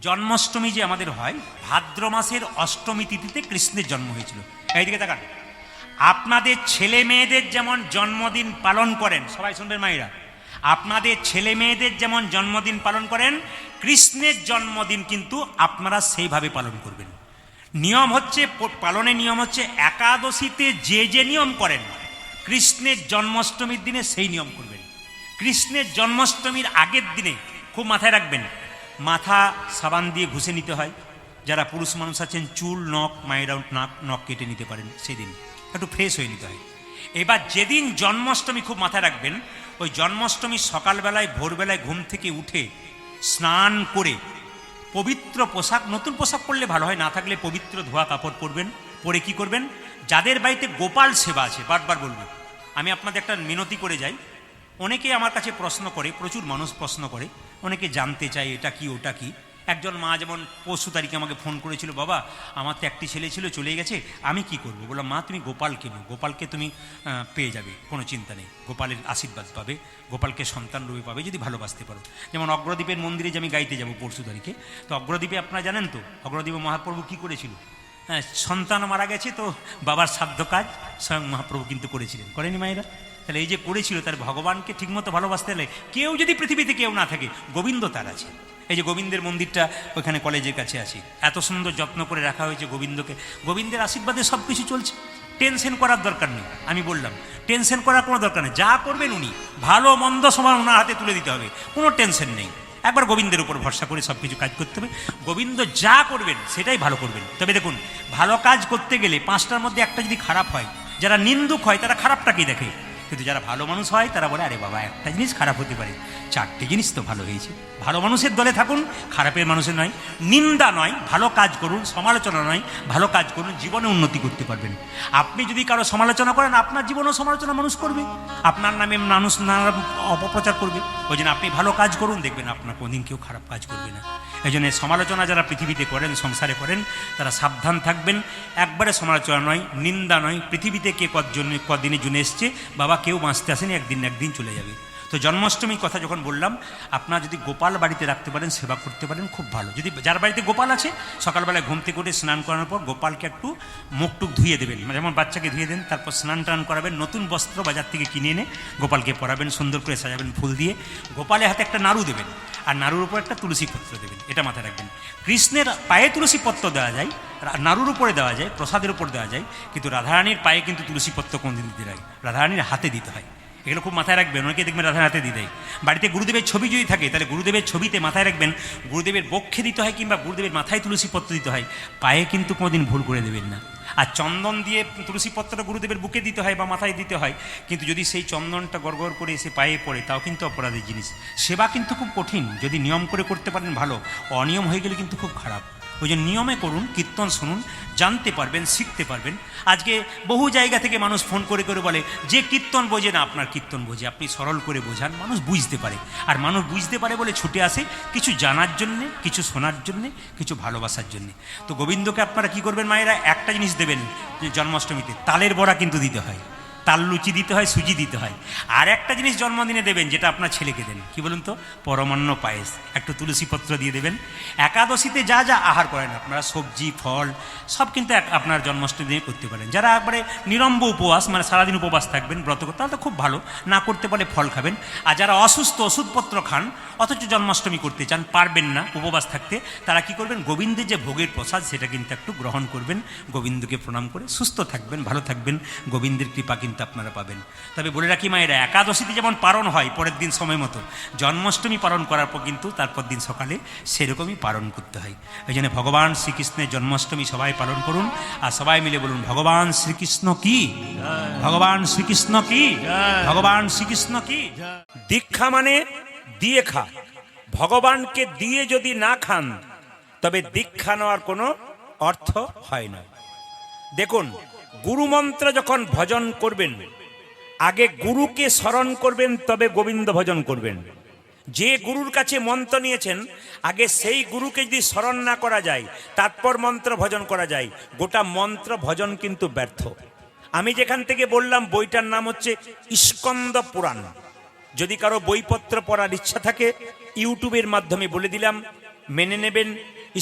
জন্মাষ্টমী যে আমাদের হয়, ভাদ্র মাসের অষ্টমী তিথিতে কৃষ্ণের জন্ম হয়েছিল। এইদিকে তাকান, আপনাদের ছেলে মেয়েদের যেমন জন্মদিন পালন করেন, সবাই শুনবেন মায়েরা, আপনাদের ছেলে মেয়েদের যেমন জন্মদিন পালন করেন, কৃষ্ণের জন্মদিন কিন্তু আপনারা সেইভাবে পালন করবেন। নিয়ম হচ্ছে, পালনের নিয়ম হচ্ছে একাদশীতে যে যে নিয়ম করেন, কৃষ্ণের জন্মাষ্টমীর দিনে সেই নিয়ম করবেন। কৃষ্ণের জন্মাষ্টমীর আগের দিনে খুব মাথায় রাখবেন, মাথা সাবান দিয়ে ঘষে নিতে হয়। যারা পুরুষ মানুষ আছেন চুল নখ মায়েরা নখ কেটে নিতে পারেন, সেদিন একটু ফ্রেশ হয়ে নিতে হয়। এবার যেদিন জন্মাষ্টমী খুব মাথায় রাখবেন, ওই জন্মাষ্টমীর সকালবেলায় ভোরবেলায় ঘুম থেকে উঠে স্নান করে পবিত্র পোশাক, নতুন পোশাক পরলে ভালো হয়, না থাকলে পবিত্র ধোয়া কাপড় পরবেন। পরে কি করবেন, যাদের বাড়িতে গোপাল সেবা আছে, বারবার বলবো, আমি আপনাদের একটা মিনতি করে যাই, অনেকে আমার কাছে প্রশ্ন করে, প্রচুর মানুষ প্রশ্ন করে, অনেকে জানতে চায় এটা কি ওটা কি। একজন মা যেমন পরশু তারিখে আমাকে ফোন করেছিল, বাবা আমার তো একটি ছেলে ছিল চলে গেছে, আমি কি করব? বললাম, মা তুমি গোপাল কেনো, গোপালকে তুমি পেয়ে যাবে, কোনো চিন্তা নেই, গোপালের আশীর্বাদ পাবে, গোপালকে সন্তান রূপে পাবে যদি ভালোবাসতে পারো। যেমন অগ্রদ্বীপের মন্দিরে যে আমি গাইতে যাব পরশু তারিখে, তো অগ্রদ্বীপে আপনারা জানেন তো অগ্রদ্বীপে মহাপ্রভু কি করেছিল? সন্তান মারা গেছে তো বাবার শ্রাদ্ধ কাজ স্বয়ং মহাপ্রভু কিন্তু করেছিলেন, করেনি মায়েরা? তাহলে এই যে করেছিল, তার ভগবানকে ঠিকমতো ভালোবাসতে হলে, কেউ যদি পৃথিবীতে কেউ না থাকে, গোবিন্দ তার আছে। এই যে গোবিন্দের মন্দিরটা ওইখানে কলেজের কাছে আছে, এত সুন্দর যত্ন করে রাখা হয়েছে গোবিন্দকে, গোবিন্দের আশীর্বাদে সব কিছু চলছে, টেনশন করার দরকার নেই। আমি বললাম টেনশন করার কোনো দরকার নেই, যা করবেন উনি, ভালো মন্দ সবার ওনার হাতে তুলে দিতে হবে, কোনো টেনশন নেই। একবার গোবিন্দের উপর ভরসা করে সব কিছু কাজ করতে হবে, গোবিন্দ যা করবেন সেটাই ভালো করবেন। তবে দেখুন, ভালো কাজ করতে গেলে পাঁচটার মধ্যে একটা যদি খারাপ হয়, যারা নিন্দুক হয় তারা খারাপটাকেই দেখে, কিন্তু যারা ভালো মানুষ হয় তারা বলে, আরে বাবা একটা জিনিস খারাপ হতে পারে, চারটে জিনিস তো ভালো হয়েছে। ভালো মানুষের দলে থাকুন, খারাপের মানুষের নয়। নিন্দা নয়, ভালো কাজ করুন, সমালোচনা নয়, ভালো কাজ করুন, জীবনে উন্নতি করতে পারবেন। আপনি যদি কারো সমালোচনা করেন, আপনার জীবনেও সমালোচনা মানুষ করবে, আপনার নামে মানুষ নানা অপপ্রচার করবে। ওই জন্য আপনি ভালো কাজ করুন, দেখবেন আপনার কোনোদিন কেউ খারাপ কাজ করবে না। এই জন্য সমালোচনা যারা পৃথিবীতে করেন, সংসারে করেন, তারা সাবধান থাকবেন। একবারে সমালোচনা নয়, নিন্দা নয়, পৃথিবীতে কে কদিনের জন্য এসছে, বাবা কেউ বাঁচতে আসেনি, একদিন একদিন চলে যাবে। তো জন্মাষ্টমীর কথা যখন বললাম, আপনারা যদি গোপাল বাড়িতে রাখতে পারেন, সেবা করতে পারেন, খুব ভালো। যদি যার বাড়িতে গোপাল আছে, সকালবেলায় ঘুম থেকে উঠে স্নান করানোর পর গোপালকে একটু মুখটুক ধুয়ে দেবেন, যেমন বাচ্চাকে ধুয়ে দেন, তারপর স্নান টান করাবেন, নতুন বস্ত্র বাজার থেকে কিনে এনে গোপালকে পরাবেন, সুন্দর করে সাজাবেন ফুল দিয়ে, গোপালের হাতে একটা নাড়ু দেবেন, আর নাড়ুর উপর একটা তুলসী পত্র দেবেন, এটা মাথায় রাখবেন। কৃষ্ণের পায়ে তুলসী পত্র দেওয়া যায়, নাড়ুর উপরে দেওয়া যায়, প্রসাদের উপর দেওয়া যায়, কিন্তু রাধারানীর পায়ে কিন্তু তুলসী পত্র কোনদিন দিতে হয়, রাধারানীর হাতে দিতে হয়। এগুলো খুব মাথায় রাখবেন, অনেকে দেখবেন রাধার হাতে দিয়ে দেয়। বাড়িতে গুরুদেবের ছবি যদি থাকে, তাহলে গুরুদেবের ছবিতে মাথায় রাখবেন গুরুদেবের বক্ষে দিতে হয়, কিংবা গুরুদেবের মাথায় তুলসী পত্র দিতে হয়, পায়ে কিন্তু কোনোদিন ভুল করে দেবেন না। আর চন্দন দিয়ে তুলসী পত্রটা গুরুদেবের বুকে দিতে হয় বা মাথায় দিতে হয়, কিন্তু যদি সেই চন্দনটা গড়গড় করে এসে পায়ে পড়ে, তাও কিন্তু অপরাধের জিনিস। সেবা কিন্তু খুব কঠিন, যদি নিয়ম করে করতে পারেন ভালো, অনিয়ম হয়ে গেলে কিন্তু খুব খারাপ। ওই জন্য নিয়মে করুন, কীর্তন শুনুন, জানতে পারবেন, শিখতে পারবেন। আজকে বহু জায়গা থেকে মানুষ ফোন করে করে বলে, যে কীর্তন বোঝে না আপনার কীর্তন বোঝে, আপনি সরল করে বোঝান, মানুষ বুঝতে পারে। আর মানুষ বুঝতে পারে বলে ছুটে আসে কিছু জানার জন্যে, কিছু শোনার জন্যে, কিছু ভালোবাসার জন্যে। তো গোবিন্দকে আপনারা কি করবেন মায়েরা, একটা জিনিস দেবেন জন্মাষ্টমীতে, তালের বড়া কিন্তু দিতে হয়, তাল লুচি দিতে হয়, সুজি দিতে হয়। আর একটা জিনিস জন্মদিনে দেবেন, যেটা আপনার ছেলেকে দেন, কি বলুন তো, পরমান্ন পায়েস, একটু তুলসী পত্র দিয়ে দেবেন। একাদশীতে যা যা আহার করেন আপনারা, সবজি ফল সব কিন্তু আপনার জন্মাষ্টমী দিনে করতে পারেন। যারা একবারে নিরম্ব উপবাস, মানে সারাদিন উপবাস থাকবেন, ব্রত করতে, তাহলে তো খুব ভালো, না করতে পারলে ফল খাবেন। আর যারা অসুস্থ, ওষুধপত্র খান, অথচ জন্মাষ্টমী করতে চান, পারবেন না উপবাস থাকতে, তারা কি করবেন, গোবিন্দের যে ভোগের প্রসাদ সেটা কিন্তু একটু গ্রহণ করবেন, গোবিন্দকে প্রণাম করে সুস্থ থাকবেন, ভালো থাকবেন, গোবিন্দের কৃপা কিন্তু আপনারা পাবেন। তবে বলে রাখি মায়েরা, একাদশীতে যেমন পালন হয় পরের দিন সময় মতো, জন্মাষ্টমী পালন করার পর কিন্তু তারপর দিন সকালে সেরকমই পালন করতে হয়। এই জন্য ভগবান শ্রীকৃষ্ণের জন্মাষ্টমী সবাই পালন করুন, আর সবাই মিলে বলুন, ভগবান শ্রীকৃষ্ণ কি, ভগবান শ্রীকৃষ্ণ কি, ভগবান শ্রীকৃষ্ণ কি। দীক্ষা মানে দিয়ে খা, ভগবানকে দিয়ে যদি না খান, তবে দীক্ষা নেওয়ার কোনো অর্থ হয় না। দেখুন, গুরুমন্ত্র যখন ভজন করবেন, আগে গুরুকে স্মরণ করবেন, তবে গোবিন্দ ভজন করবেন। যে গুরুর কাছে মন্ত্র নিয়েছেন, আগে সেই গুরুকে যদি স্মরণ না করা যায়, তারপর মন্ত্র ভজন করা যায়, গোটা মন্ত্র ভজন কিন্তু ব্যর্থ। আমি যেখান থেকে বললাম, বইটার নাম হচ্ছে স্কন্দ পুরাণ। যদি কারো বইপত্র পড়ার ইচ্ছা থাকে, ইউটিউবের মাধ্যমে বলে দিলাম, মেনে নেবেন।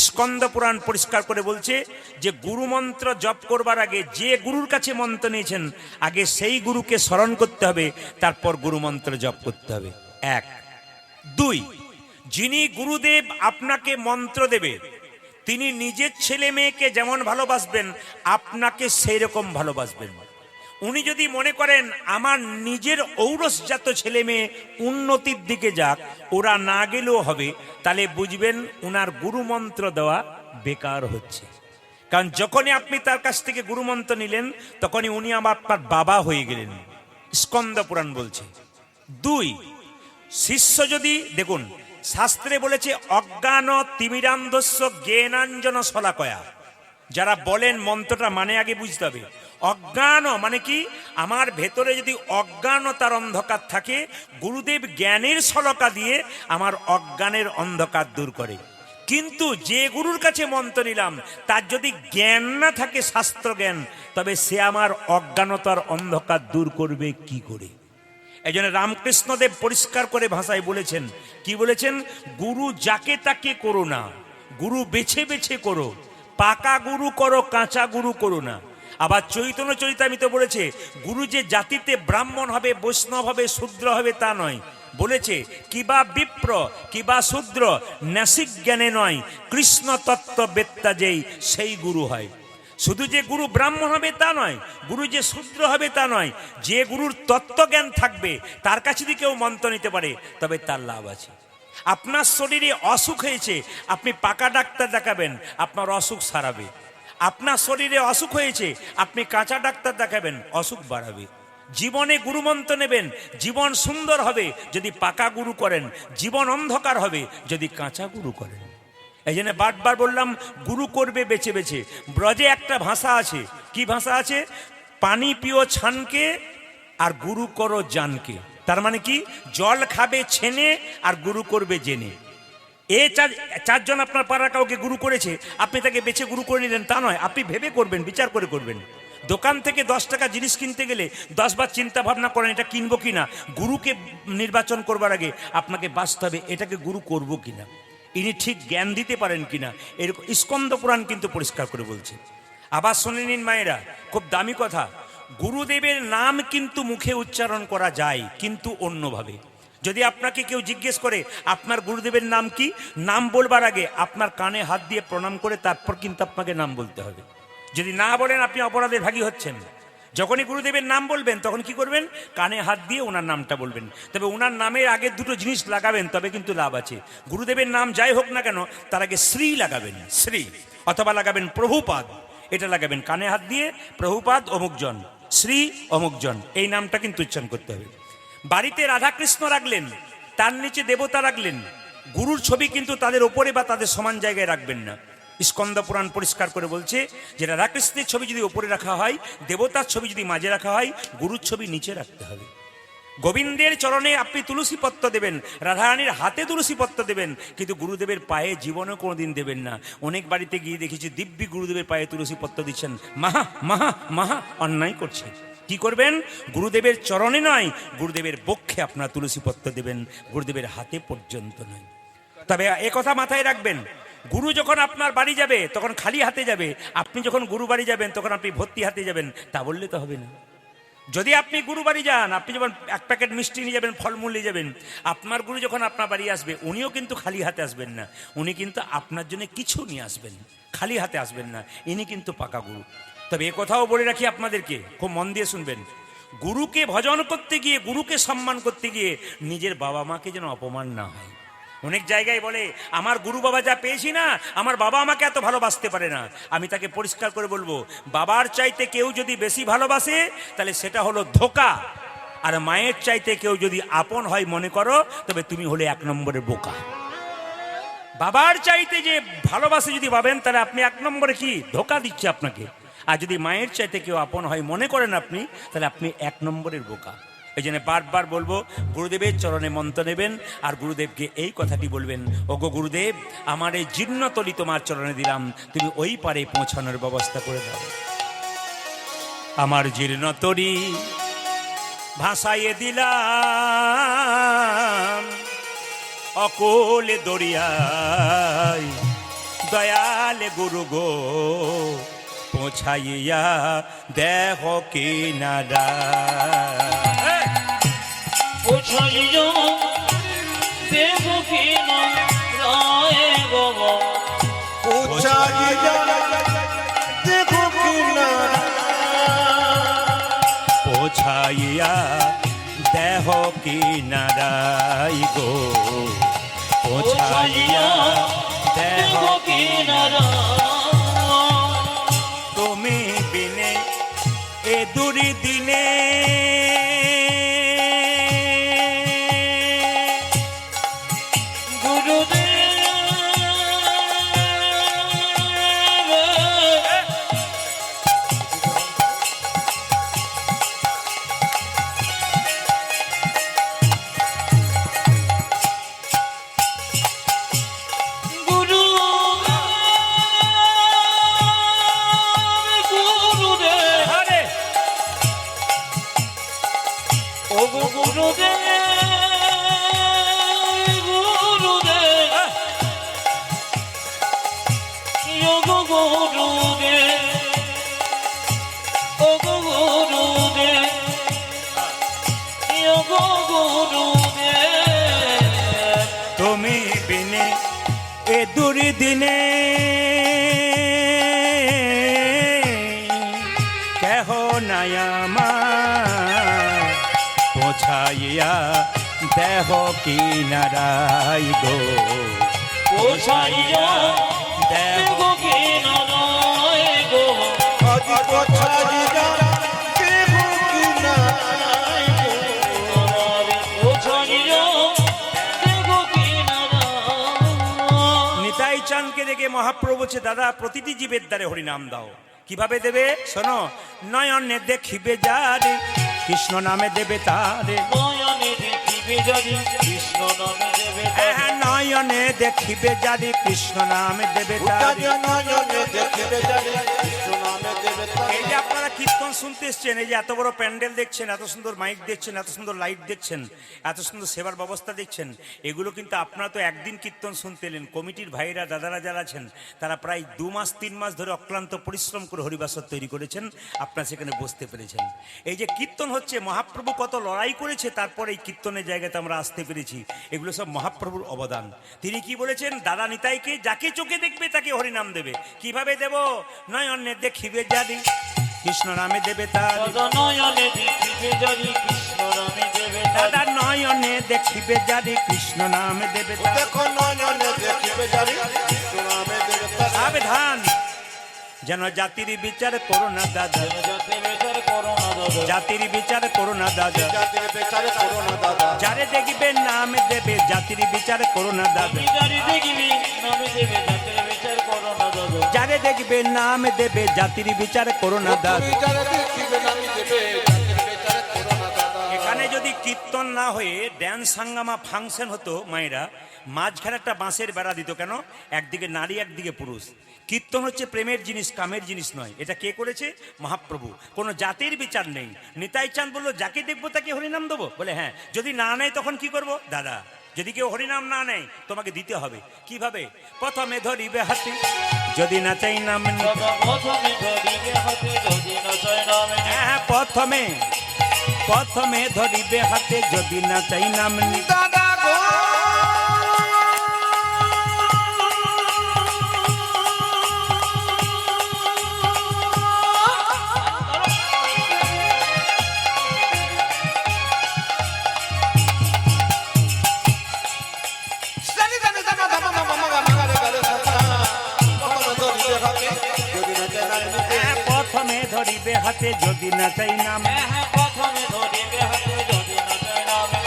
স্কন্দ পুরাণ পরিষ্কার করে বলছে যে গুরুমন্ত্র জপ করবার আগে যে গুরুর কাছে মন্ত্র নিয়েছেন আগে সেই গুরুকে স্মরণ করতে হবে, তারপর গুরুমন্ত্র জপ করতে হবে। 1 2 যিনি গুরুদেব আপনাকে মন্ত্র দেবে তিনি নিজের ছেলে মেয়েকে যেমন ভালোবাসবেন আপনাকে সেই রকম ভালোবাসবেন। উনি যদি মনে করেন আমার নিজের ঔরসজাত ছেলে মেয়ে উন্নতির দিকে যাক, ওরা না গেলেও হবে, তাহলে বুঝবেন উনার গুরুমন্ত্র দেওয়া বেকার হচ্ছে। কারণ যখনই আপনি তার কাছ থেকে গুরুমন্ত্র নিলেন তখনই উনি আপনার বাবা হয়ে গেলেন, স্কন্দ পুরাণ বলছে। 2 শিষ্য যদি, দেখুন শাস্ত্রে বলেছে অজ্ঞান তিমিরান্ধস্য জ্ঞানাঞ্জন শলাকয়া, যারা বলেন মন্ত্রটা মানে আগে বুঝতে হবে। অজ্ঞান মানে কি, আমার ভেতরে যদি অজ্ঞানতার অন্ধকার থাকে গুরুদেব জ্ঞানের শলাকা দিয়ে আমার অজ্ঞানের অন্ধকার দূর করে। কিন্তু যে গুরুর কাছে মন্ত্র নিলাম তার যদি জ্ঞান না থাকে, শাস্ত্র জ্ঞান, তবে সে আমার অজ্ঞানতার অন্ধকার দূর করবে কি করে? এই জন্য রামকৃষ্ণদেব পরিষ্কার করে ভাষায় বলেছেন, কি বলেছেন? গুরু যাকে তাকে করো না, গুরু বেছে বেছে করো, পাকা গুরু করো, কাঁচা গুরু করো না। আবার চৈতন্য চরিতামৃতে বলেছে গুরু যে জাতিতে ব্রাহ্মণ হবে, বৈষ্ণব হবে, শূদ্র হবে তা নয়, বলেছে কিবা বিপ্র কিবা শূদ্র ন্যাসিক জ্ঞানে নয়, কৃষ্ণ তত্ত্ব বেত্তা যেই সেই গুরু হয়। শুধু যে গুরু ব্রাহ্মণ হবে তা নয়, গুরু যে শূদ্র হবে তা নয়, যে গুরুর তত্ত্বজ্ঞান থাকবে তার কাছে যদি কেউ মন্ত্র নিতে পারে তবে তার লাভ আছে। আপনার শরীরে অসুখ হয়েছে, আপনি পাকা ডাক্তার দেখাবেন, আপনার অসুখ সারাবে। আপনার শরীরে অসুখ হয়েছে, আপনি কাঁচা ডাক্তার দেখাবেন, অসুখ বাড়াবে। জীবনে গুরুমন্ত্র নেবেন, জীবন সুন্দর হবে যদি পাকা গুরু করেন, জীবন অন্ধকার হবে যদি কাঁচা গুরু করেন। এই জন্য বারবার বললাম গুরু করবে বেছে বেছে। ব্রজে একটা ভাষা আছে, কি ভাষা আছে? পানি পিও ছানকে আর গুরু করো জানকে। তার মানে কি? জল খাবে ছেনে আর গুরু করবে জেনে। এ চারজন আপনার পাড়ার কাউকে গুরু করেছে, আপনি তাকে বেছে গুরু করে নিলেন তা নয়, আপনি ভেবে করবেন, বিচার করে করবেন। দোকান থেকে 10 টাকা জিনিস কিনতে গেলে 10 বার চিন্তা ভাবনা করেন এটা কিনবো কিনা। গুরুকে নির্বাচন করবার আগে আপনাকে বাঁচতে হবে এটাকে গুরু করবো কিনা, ইনি ঠিক জ্ঞান দিতে পারেন কিনা। এরকম স্কন্দ পুরাণ কিন্তু পরিষ্কার করে বলছে। আবার শুনে নিন মায়েরা, খুব দামি কথা, গুরুদেবের নাম কিন্তু মুখে উচ্চারণ করা যায় কিন্তু অন্যভাবে। যদি আপনাকে কেউ জিজ্ঞেস করে আপনার গুরুদেবের নাম কি, নাম বলবার আগে আপনার কানে হাত দিয়ে প্রণাম করে তারপর কিন্তু আপনাকে নাম বলতে হবে। যদি না বলেন আপনি অপরাধের ভাগী হচ্ছেন। যখনই গুরুদেবের নাম বলবেন তখন কি করবেন? কানে হাত দিয়ে ওনার নামটা বলবেন। তবে ওনার নামের আগে দুটো জিনিস লাগাবেন, তবে কিন্তু লাভ আছে। গুরুদেবের নাম যাই হোক না কেন তার আগে শ্রী লাগাবেন, শ্রী, অথবা লাগাবেন প্রভুপাদ, এটা লাগাবেন কানে হাত দিয়ে, প্রভুপাদ অমুকজন, শ্রী অমুকজন, এই নামটা কিন্তু উচ্চারণ করতে হবে। বাড়িতে রাধাকৃষ্ণ রাখলেন, তার নিচে দেবতা রাখলেন, গুরুর ছবি কিন্তু তাদের ওপরে বা তাদের সমান জায়গায় রাখবেন না। স্কন্দ পুরাণ পরিষ্কার করে বলছে যে রাধাকৃষ্ণের ছবি যদি ওপরে রাখা হয়, দেবতার ছবি যদি মাঝে রাখা হয়, গুরুর ছবি নিচে রাখতে হবে। গোবিন্দের চরণে আপনি তুলসী পত্র দেবেন, রাধারানীর হাতে তুলসী পত্র দেবেন, কিন্তু গুরুদেবের পায়ে জীবনেও কোনোদিন দেবেন না। অনেক বাড়িতে গিয়ে দেখেছি দিব্যি গুরুদেবের পায়ে তুলসী পত্র দিচ্ছেন, মাহা মাহা মাহা অন্যায় করছে। কি করবেন? গুরুদেবের চরণে নয়, গুরুদেবের বক্ষে আপনারা তুলসী পত্র দেবেন, গুরুদেবের হাতে পর্যন্ত নয়। তবে কথা মাথায় রাখবেন, গুরু যখন আপনার বাড়ি যাবে তখন খালি হাতে যাবে, আপনি যখন গুরু বাড়ি যাবেন তখন আপনি ভর্তি হাতে যাবেন, তা বললে তো হবে না। যদি আপনি গুরু বাড়ি যান, আপনি যখন এক প্যাকেট মিষ্টি নিয়ে যাবেন, ফলমূল নিয়ে যাবেন, আপনার গুরু যখন আপনার বাড়ি আসবে উনিও কিন্তু খালি হাতে আসবেন না, উনি কিন্তু আপনার জন্য কিছু নিয়ে আসবেন, খালি হাতে আসবেন না, ইনি কিন্তু পাকা গুরু। তবে এ কথাও বলে রাখি আপনাদেরকে, খুব মন দিয়ে শুনবেন, গুরুকে ভজন করতে গিয়ে, গুরুকে সম্মান করতে গিয়ে নিজের বাবা মাকে যেন অপমান না হয়। অনেক জায়গায় বলে আমার গুরু বাবা যা পেয়েছি না, আমার বাবা আমাকে এত ভালোবাসতে পারে না। আমি তাকে পরিষ্কার করে বলবো, বাবার চাইতে কেউ যদি বেশি ভালোবাসে তাহলে সেটা হলো ধোঁকা, আর মায়ের চাইতে কেউ যদি আপন হয় মনে করো তবে তুমি হলে 1 নম্বরের বোকা। বাবার চাইতে যে ভালোবাসে যদি ভাবেন তাহলে আপনি 1 নম্বরে কি ধোঁকা দিচ্ছে আপনাকে। আর যদি মায়ের চাইতে কেউ আপন হয় মনে করেন আপনি, তাহলে আপনি 1 নম্বরের বোকা। এই জন্য বারবার বলবো, গুরুদেবের চরণে মন্ত্র নেবেন আর গুরুদেবকে এই কথাটি বলবেন, ওগো গুরুদেব, আমার এই জীর্ণতলি তোমার চরণে দিলাম, তুমি ওই পারে পৌঁছানোর ব্যবস্থা করে দাও। আমার জীর্ণতলি ভাসাইয়ে দিলাম, অকুল দরিয়ায় দয়াল গুরু গো পৌঁছাইয়া দেহ কিনারা পৌঁছাইয়া দেহ কিনারা বাবা পৌঁছাইয়া দেহ কিনারা পৌঁছাইয়া দেহ কিনারাই গো পৌঁছাইয়া দেহ কিনারা তুমি বিনে এ দুরি দিনে তুমি বিনে এ দুরি দিনে কেহ নাই আমার পৌঁছাইয়া দেহ কিনারাই গো পৌঁছাইয়া দেহ কিনারাই গো আজি পৌঁছাইয়া দেহ কিনারা পৌঁছাইয়া দেহ কিনারা নিতাই চাঁদকে দেখে মহাপ্রভু বলছে দাদা প্রতিটি জীবের দ্বারে হরিনাম দাও কিভাবে দেবে শোনো নয়নে দেখিবে যারে কৃষ্ণ নামে দেবে তারে নয়নে দেখিবে যদি কৃষ্ণ নামে দেবে হ্যাঁ নয়নে দেখিবে যারে কৃষ্ণ নামে দেবে তারে নয়নে দেখিবে যারে কৃষ্ণ নামে দেবে তারে এই যে আপনারা কীর্তন শুনতে এসছেন এই যে এত বড় প্যান্ডেল দেখছেন এত সুন্দর মাইক দেখছেন এত সুন্দর লাইট দেখছেন এত সুন্দর সেবার ব্যবস্থা দেখছেন এগুলো কিন্তু আপনারা তো একদিন কীর্তন শুনতে এলেন কমিটির ভাইরা দাদারা যারা আছেন তারা প্রায় 2 মাস 3 মাস ধরে অক্লান্ত পরিশ্রম করে হরিবাসর তৈরি করেছেন আপনারা সেখানে বসতে পেরেছেন এই যে কীর্তন হচ্ছে মহাপ্রভু কত লড়াই করেছে তারপর এই কীর্তনের জায়গাতে আমরা আসতে পেরেছি এগুলো সব মহাপ্রভুর অবদান তিনি কি বলেছেন দাদা নিতাইকে যাকে চোখে দেখবে তাকে হরিনাম দেবে কিভাবে দেব নয়নে দেখিবে যারি কৃষ্ণ নামে দেবে তার নয়নে দেখিবে যদি কৃষ্ণ নামে দেবে দাদা নয়নে দেখিবে যারি কৃষ্ণ নামে দেবে তার দেখো নয়নে দেখিবে যারে কৃষ্ণ নামে দেবে তারে সাবধান যেন জাতির বিচার করো না দাদা যাতে বিচার করো না দাদা জাতির বিচার করো না দাদা জাতির বিচার করো না দাদা যারে দেখবে নাম দেবে জাতির বিচার করো না দাদা যারে দেখিবি নামে দেবে যাতে বিচার করো না দাদা যারে দেখবে নাম দেবে জাতির বিচার করো না দাদা তুমি যারে দেখিবে নামে দেবে জাতির বিচার করো না দাদা এখানে যদি কীর্তন না হয়ে ড্যান্স হাঙ্গামা ফাংশন হতো মায়েরা মাঝখানে একটা বাঁশের বেড়া দিত কেন একদিকে নারী একদিকে পুরুষ কীর্তন হচ্ছে প্রেমের জিনিস কামের জিনিস নয় এটা কে করেছে মহাপ্রভু কোনো জাতির বিচার নেই নিতাই চাঁদ বললো যাকে দেখবো তাকে হরিনাম দেবো বলে হ্যাঁ যদি না নেয় তখন কি করব দাদা যদি কেউ হরিনাম না নেয় তোমাকে দিতে হবে কিভাবে প্রথমে ধরিবে হাতে যদি না চাই নাম নিতে। প্রথমে ধরিবে হাতে যদি না চাই নামে হ্যাঁ প্রথমে ধরিবে হাতে যদি না চাই নাম নিতে। দাদা গো জানি জানি জামা জামা মামা মাগা মাগা রে গারে সাথা প্রথমে ধরিবে হাতে যদি না চাই নামে নিতে হ্যাঁ, প্রথমে ধরিবে হাতে যদি না চাই নাম প্রথমে ধরিবে হাতে যদি না চাই নামে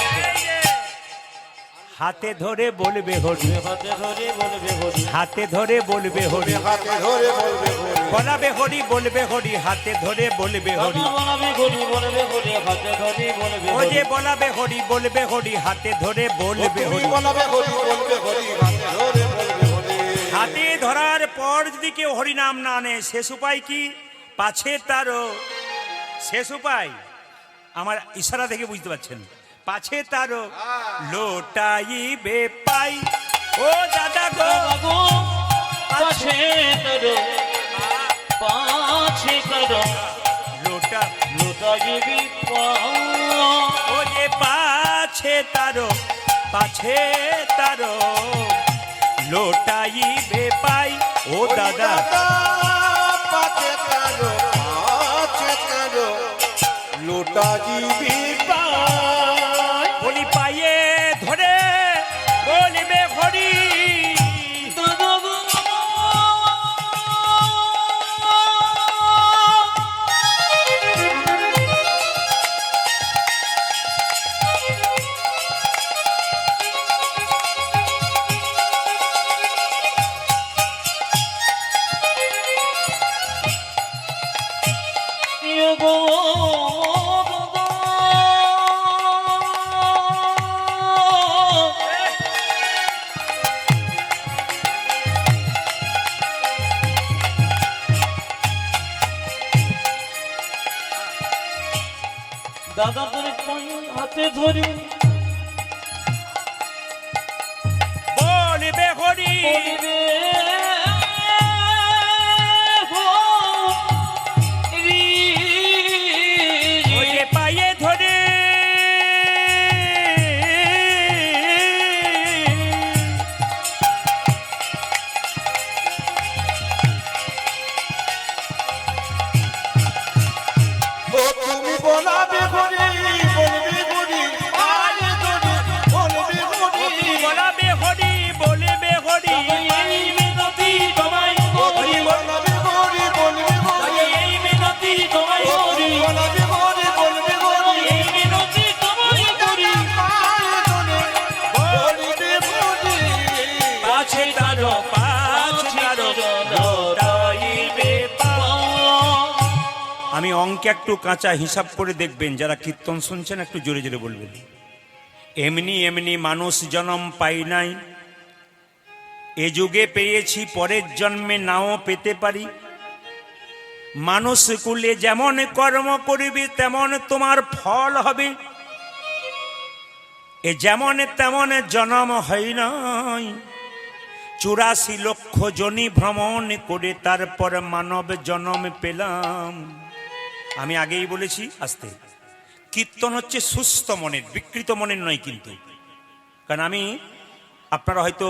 হাতে ধরে বলবে হরি হাতে ধরে বলবে হরি হাতে ধরে বলবে হরি হাতে ধরে বলবে হরি বলাবে হরি বলবে হরি হাতে ধরে বলবে হরি বলবে হরি বলবে হরি হাতে ধরে বলবে ও যে বলাবে হরি বলবে হরি হাতে ধরে বলবে তুমি হরি বলবে হরি বলবে হরি হাতে ধরে বলবে হরি হাতে ধরার পর যদি কেউ হরিনাম না নেয় শেষ উপায় কি পাছে তারও শেষ উপায় আমার ইশারা থেকে বুঝতে পারছেন পাছে তারো লোটাইবে পাই। ও দাদা গো বাবু পাছে করো পাছে করো লোটা লুটাইবি ও যে পাছে তারো লোটাইবে পাই। ও দাদা পাছে কারো লোটা জীবি পাই। বলি পায়ে ধরে বলিবে হরি। দাদা তোর হাতে ধরি বলিবে হরি। বলিবে ও যে পায়ে ধরে ও তুমি বলাবে হরি বলবি হরি আরে ধরি বলবি হরি। বলাবে হরি বলিবে হরি। এই মিনতি তোমায় করি বলাবে হরি বলবি হরি। এই মিনতি তোমায় করি বলাবে হরি বলবি হরি। এই মিনতি তোমায় করি পায়ে ধরে বলবি হরি। পাছে তারো লোটাইবে পাই। আমি অঙ্কে একটু কাঁচা হিসাব করে দেখবেন, যারা কীর্তন শুনছেন একটু জোরে জোরে বলবেন। এমনি এমনি মানুষ জন্ম পাই নাই, এ যুগে পেয়েছি পরের জন্মে নাও পেতে পারি। মানুষ কুলে যেমন কর্ম করিবে তেমন তোমার ফল হবে। এ যেমন তেমন জন্ম হয় নাই, 84 লক্ষ জনি ভ্রমণ করে তারপর মানব জন্ম পেলাম। আমি আগেই বলেছি, আস্তে, কীর্তন হচ্ছে সুস্থ মনের, বিকৃত মনের নয় কিন্তু। কারণ আমি আপনারা হয়তো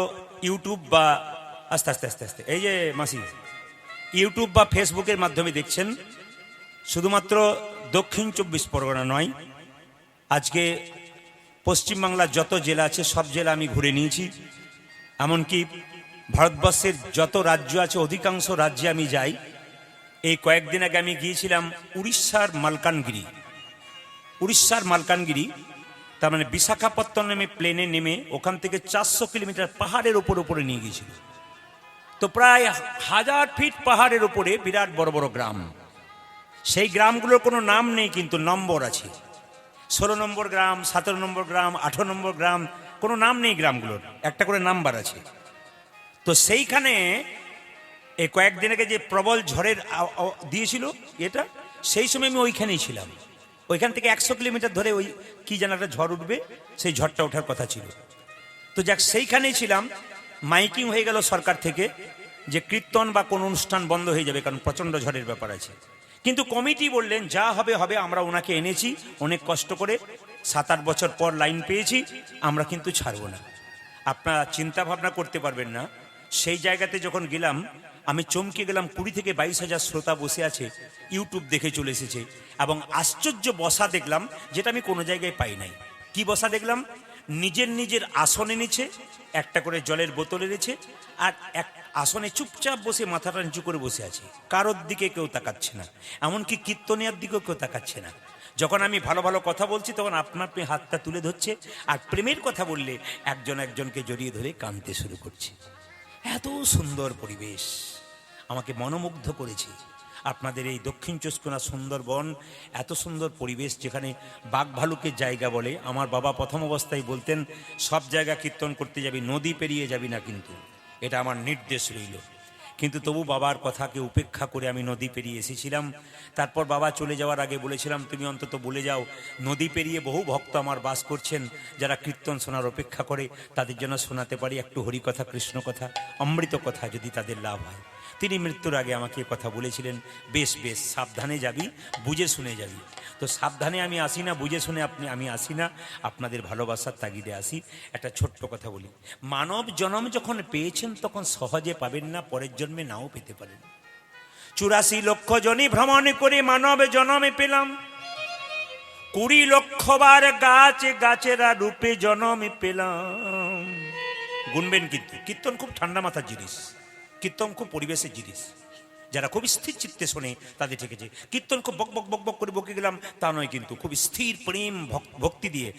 ইউটিউব বা আস্তে আস্তে আস্তে আস্তে এই যে মাসি ইউটিউব বা ফেসবুকের মাধ্যমে দেখছেন। শুধুমাত্র দক্ষিণ 24 পরগনা নয়, আজকে পশ্চিমবাংলার যত জেলা আছে সব জেলা আমি ঘুরে নিয়েছি। এমনকি ভারতবর্ষের যত রাজ্য আছে অধিকাংশ রাজ্যে আমি যাই। এই কয়েকদিন আগে আমি গিয়েছিলাম উড়িষ্যার মালকানগিরি, তার মানে বিশাখাপত্তনমে প্লেনে নেমে ওখান থেকে 400 কিলোমিটার পাহাড়ের উপরে নিয়ে গিয়েছিল। তো প্রায় 1000 ফিট পাহাড়ের উপরে বিরাট বড় বড় গ্রাম। সেই গ্রামগুলোর কোনো নাম নেই কিন্তু নম্বর আছে। 16 নম্বর গ্রাম, 17 নম্বর গ্রাম, 18 নম্বর গ্রাম, কোনো নাম নেই গ্রামগুলোর, একটা করে নাম্বার আছে। তো সেইখানে এই কয়েকদিন আগে যে প্রবল ঝড়ের দিয়েছিল এটা, সেই সময় আমি ওইখানেই ছিলাম। ওইখান থেকে 100 কিলোমিটার ধরে ওই কি যেন একটা ঝড় উঠবে, সেই ঝড়টা ওঠার কথা ছিল। তো যাক, সেইখানেই ছিলাম। মাইকিং হয়ে গেল সরকার থেকে যে কীর্তন বা কোন অনুষ্ঠান বন্ধ হয়ে যাবে, কারণ প্রচণ্ড ঝড়ের ব্যাপার আছে। কিন্তু কমিটি বললেন যা হবে হবে, আমরা ওনাকে এনেছি অনেক কষ্ট করে, 7-8 বছর পর লাইন পেয়েছি, আমরা কিন্তু ছাড়বো না। আপনারা চিন্তা ভাবনা করতে পারবেন না, সেই জায়গাতে যখন গেলাম আমি চমকে গেলাম। 20 থেকে 22 হাজার শ্রোতা বসে আছে, ইউটিউব দেখে চলে এসেছে। এবং আশ্চর্য বসা দেখলাম, যেটা আমি কোনো জায়গায় পাই নাই। কি বসা দেখলাম? নিজের নিজের আসন এনেছে, একটা করে জলের বোতল এনেছে, আর এক আসনে চুপচাপ বসে মাথাটা নিচু করে বসে আছে। কারোর দিকে কেউ তাকাচ্ছে না, এমনকি কীর্তনিয়ার দিকেও কেউ তাকাচ্ছে না। যখন আমি ভালো ভালো কথা বলছি তখন আপনার হাতটা তুলে ধরছে, আর প্রেমের কথা বললে একজন একজনকে জড়িয়ে ধরে কাঁদতে শুরু করছে। এত সুন্দর পরিবেশ আমাকে মনোমুগ্ধ করেছে। আপনাদের এই দক্ষিণ চব্বিশ সুন্দরবন, এত সুন্দর পরিবেশ, যেখানে বাঘ ভালুকের জায়গা বলে। আমার বাবা প্রথম অবস্থায় বলতেন, সব জায়গা কীর্তন করতে যাবি, নদী পেরিয়ে যাবি না, কিন্তু এটা আমার নির্দেশ রইল। কিন্তু তবু বাবার কথাকে উপেক্ষা করে আমি নদী পেরিয়ে এসেছিলাম। তারপর বাবা চলে যাওয়ার আগে বলেছিলাম, তুমি অন্তত বলে যাও নদী পেরিয়ে বহু ভক্ত আমার বাস করছেন, যারা কীর্তন শোনার অপেক্ষা করে, তাদের জন্য শোনাতে পারি একটু হরিকথা, কৃষ্ণ কথা, অমৃত কথা, যদি তাদের লাভ হয়। তিনি মৃত্যুর আগে আমাকে কথা বলেছিলেন, বেশ বেশ সাবধানে যাবি, বুঝে শুনে যাবি। তো সাবধানে আমি আসি না, বুঝে শুনে আমি আসি না, আপনাদের ভালোবাসার তাগিদে আসি। একটা ছোট্ট কথা বলি, মানব জন্ম যখন পেয়েছেন তখন সহজে পাবেন না, পরের জন্মে নাও পেতে পারেন। 84 লক্ষ জনি ভ্রমণ করে মানব জন্মে পেলাম, 20 লক্ষ বার গাছ গাছেরা রূপে জন্মে পেলাম। গুনবেন কিন্তু, কীর্তন খুব ঠান্ডা মাথার জিনিস, কীর্তন খুব পরিবেশের জিনিস। যারা খুব স্থির চিত্তে শোনে তাদের ঠিকেছে। কীর্তন খুব বক বক বক বক করে বকে গেলাম তা নয়, কিন্তু খুব স্থির প্রেম ভক্তি দিয়ে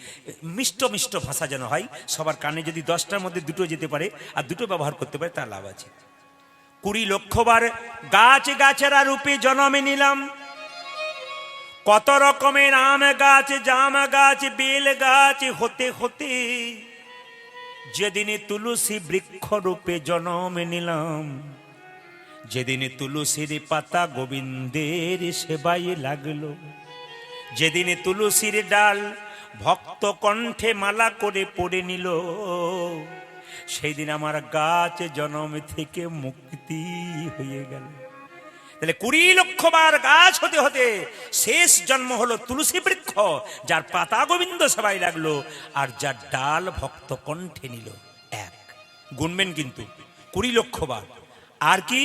মিষ্ট মিষ্ট ভাষা যেন হয়। সবার কানে যদি 10টার মধ্যে 2টো যেতে পারে আর 2টো ব্যবহার করতে পারে, তার লাভ আছে। 20 লক্ষ বার গাছ গাছেরা রূপে জন্মে নিলাম, কত রকমের আম গাছ, জাম গাছ, বেল গাছ হতে হতে যেদিনে তুলসী বৃক্ষ রূপে জন্মে নিলাম, যেদিনে তুলসীর পাতা গোবিন্দের সেবায় লাগলো, যেদিনে তুলসীর ডাল ভক্ত কণ্ঠে মালা করে পড়ে নিল, সেই দিন আমার গাছ জন্ম থেকে মুক্তি হয়ে গেল। তাহলে 20 লক্ষ বার গাছ হতে হতে শেষ জন্ম হলো তুলসী বৃক্ষ, যার পাতা গোবিন্দ সেবায় লাগলো আর যার ডাল ভক্ত কণ্ঠে নিল। এক গুনবেন কিন্তু, 20 লক্ষ বার। আর কি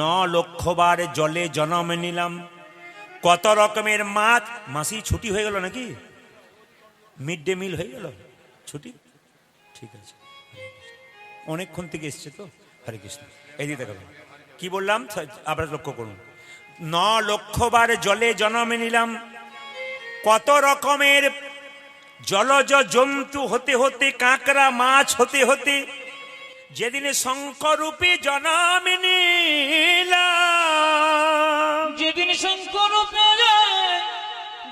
9 লক্ষ বার জলে জন্ম নিলাম, কত রকমের মাছ। মাসি ছুটি হয়ে গেল নাকি? মিড ডে মিল হয়ে গেল ছুটি? ঠিক আছে, অনেকক্ষণ থেকে এসছে তো। হরে কৃষ্ণ। এদিকে দেখাবেন কি বললাম, আবার লক্ষ্য করুন। 9 লক্ষ বার জলে জন্ম নিলাম, কত রকমের জলজ জন্তু হতে হতে, কাঁকড়া মাছ হতে হতে যেদিনে শঙ্করূপে জন্ম নিলাম, যেদিন শঙ্কর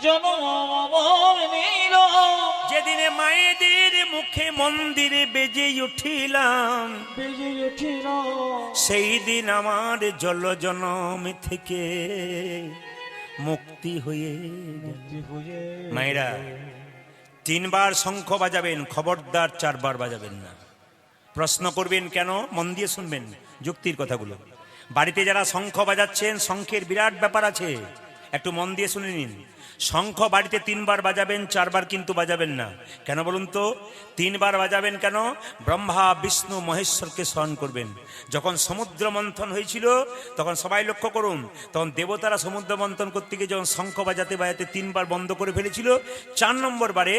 জন্ম নিল, যেদিনে মায়েদের মুখে মন্দিরে বেজে উঠিলাম, বেজে উঠিল, সেই দিন আমার জল জনম থেকে মুক্তি হয়ে গেল। মায়েরা 3 বার শঙ্খ বাজাবেন, খবরদার 4 বার বাজাবেন না। প্রশ্ন করবেন কেন, মন দিয়ে শুনবেন যুক্তির কথাগুলো। বাড়িতে যারা শঙ্খ বাজাচ্ছেন, শঙ্খের বিরাট ব্যাপার আছে, একটু মন দিয়ে শুনে নিন। শঙ্খ বাড়িতে 3 বার বাজাবেন, 4 বার কিন্তু বাজাবেন না। কেন বলুন তো? 3 বার বাজাবেন কেন? ব্রহ্মা বিষ্ণু মহেশ্বরকে স্মরণ করবেন। যখন সমুদ্র মন্থন হয়েছিল তখন সবাই লক্ষ্য করুন, তখন দেবতারা সমুদ্র মন্থন করতে গিয়ে যখন শঙ্খ বাজাতে বাজাতে 3 বার বন্ধ করে ফেলেছিল, 4 নম্বর বারে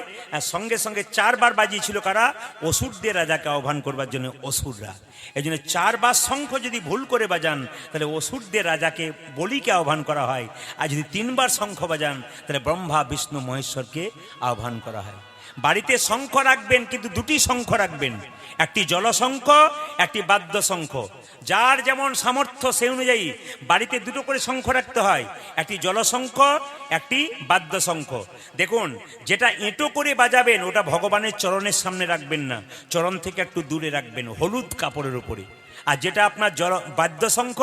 সঙ্গে সঙ্গে 4 বার বাজিয়েছিল কারা? অসুরদের রাজাকে আহ্বান করবার জন্য অসুররা। এই জন্য 4 বার শঙ্খ যদি ভুল করে বাজান তাহলে অসুরদের রাজাকে বলিকে আহ্বান করা হয়, আর যদি 3 বার শঙ্খ বাজান তাহলে ব্রহ্মা বিষ্ণু মহেশ্বরকে আহ্বান করা হয়। বাড়িতে শঙ্খ রাখবেন, কিন্তু 2টি শঙ্খ রাখবেন, একটি জলশঙ্খ, একটি বাদ্য শঙ্খ। যার যেমন সামর্থ্য সেই অনুযায়ী বাড়িতে 2টো করে শঙ্খ রাখতে হয়, একটি জলশঙ্খ, একটি বাদ্য শঙ্খ। দেখুন, যেটা এঁটো করে বাজাবেন ওটা ভগবানের চরণের সামনে রাখবেন না, চরণ থেকে একটু দূরে রাখবেন, হলুদ কাপড়ের উপরে। আর যেটা আপনার বাদ্যশঙ্খ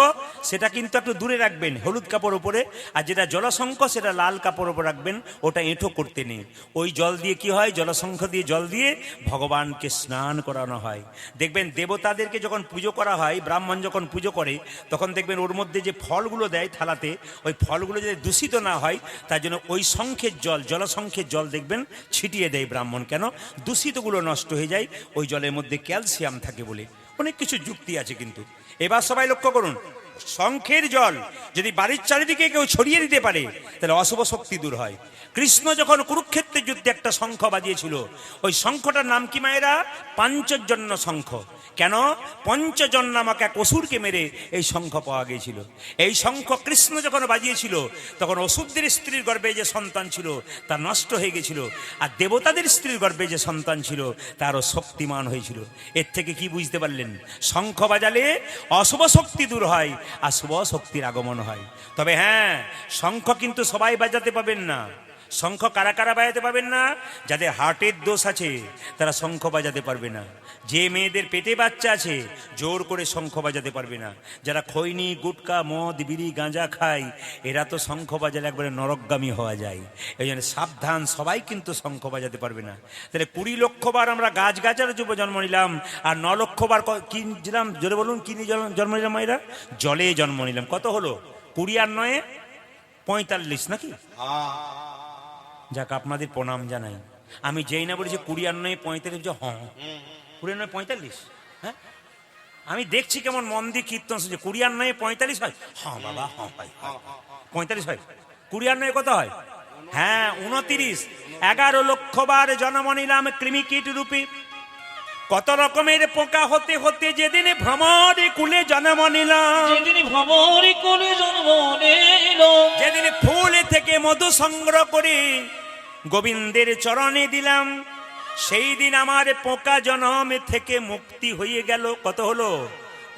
সেটা কিন্তু একটু দূরে রাখবেন, হলুদ কাপড় উপরে। আর যেটা জলশঙ্খ সেটা লাল কাপড় উপর রাখবেন, ওটা এঁঠো করতে নেই। ওই জল দিয়ে কি হয়, জলশঙ্খ দিয়ে জল দিয়ে ভগবানকে স্নান করানো হয়। দেখবেন দেবতাদেরকে যখন পুজো করা হয়, ব্রাহ্মণ যখন পুজো করে তখন দেখবেন ওর মধ্যে যে ফলগুলো দেয় থালাতে, ওই ফলগুলো যদি দূষিত না হয় তার জন্য ওই শঙ্খের জল, জলশঙ্খের জল দেখবেন ছিটিয়ে দেয় ব্রাহ্মণ। কেন? দূষিতগুলো নষ্ট হয়ে যায়, ওই জলের মধ্যে ক্যালসিয়াম থাকে বলে। অনেক কিছু যুক্তি আছে কিন্তু। এবার সবাই লক্ষ্য করুন, শঙ্খের জল যদি বাড়ির চারিদিকে কেউ ছড়িয়ে দিতে পারে তাহলে অশুভ শক্তি দূর হয়। কৃষ্ণ যখন কুরুক্ষেত্রের যুদ্ধে একটা শঙ্খ বাজিয়েছিল, ওই শঙ্খটার নাম কি মায়েরা? পাঞ্চজন্য শঙ্খ। কেন? পঞ্চজন নামক এক অসুরকে মেরে এই শঙ্খ পাওয়া গিয়েছিল। এই শঙ্খ কৃষ্ণ যখন বাজিয়েছিল তখন অসুরদের স্ত্রীর গর্ভে যে সন্তান ছিল তা নষ্ট হয়ে গেছিল, আর দেবতাদের স্ত্রীর গর্ভে যে সন্তান ছিল তারও শক্তিমান হয়েছিল। এর থেকে কি বুঝতে পারলেন? শঙ্খ বাজালে অশুভ শক্তি দূর হয় আর শুভ শক্তির আগমন হয়। তবে হ্যাঁ, শঙ্খ কিন্তু সবাই বাজাতে পাবেন না। শঙ্খ কারা কারা বাজাতে পারবেন না? যাদের হার্টের দোষ আছে তারা শঙ্খ বাজাতে পারবে না। যে মেয়েদের পেটে বাচ্চা আছে জোর করে শঙ্খ বাজাতে পারবে না। যারা খৈনি গুটকা মদ বিড়ি গাঁজা খায় এরা তো শঙ্খ বাজালে একবারে নরকগামী হওয়া যায়। এই জন্য সাবধান, সবাই কিন্তু শঙ্খ বাজাতে পারবে না। তাহলে 20 লক্ষ বার আমরা গাছ গাছার যুব জন্ম নিলাম, আর 9 লক্ষ বার কি নিলাম? জোরে বলুন, কি নিয়ে জন্ম নিলাম মায়েরা? জলে জন্ম নিলাম। কত হলো? 20 আর 9 45 নাকি? যাক, আপনাদের প্রণাম জানাই। আমি যেই না বলেছি 20 আর 9 45, হ্যাঁ 20 আর 9 45, হ্যাঁ আমি দেখছি কেমন মন দিয়ে কীর্তন শুনছে। 20 আর 9 45 হয়? হ্যাঁ বাবা, হ্যাঁ ভাই 45 হয়। 20 আর 9 কত হয়? হ্যাঁ 29। 11 লক্ষ বার জন্ম নিলাম কৃমিকীট রূপী। কত রকমের পোকা হতে হতে যেদিন ভ্রমর কুলে জন্ম নিলাম, যেদিন ভ্রমর কোলে জন্ম নিল, যেদিন ফুল থেকে মধু সংগ্রহ করে গোবিন্দের চরণে দিলাম, সেই দিন আমার পোকা জন্ম থেকে মুক্তি হয়ে গেল। কত হলো?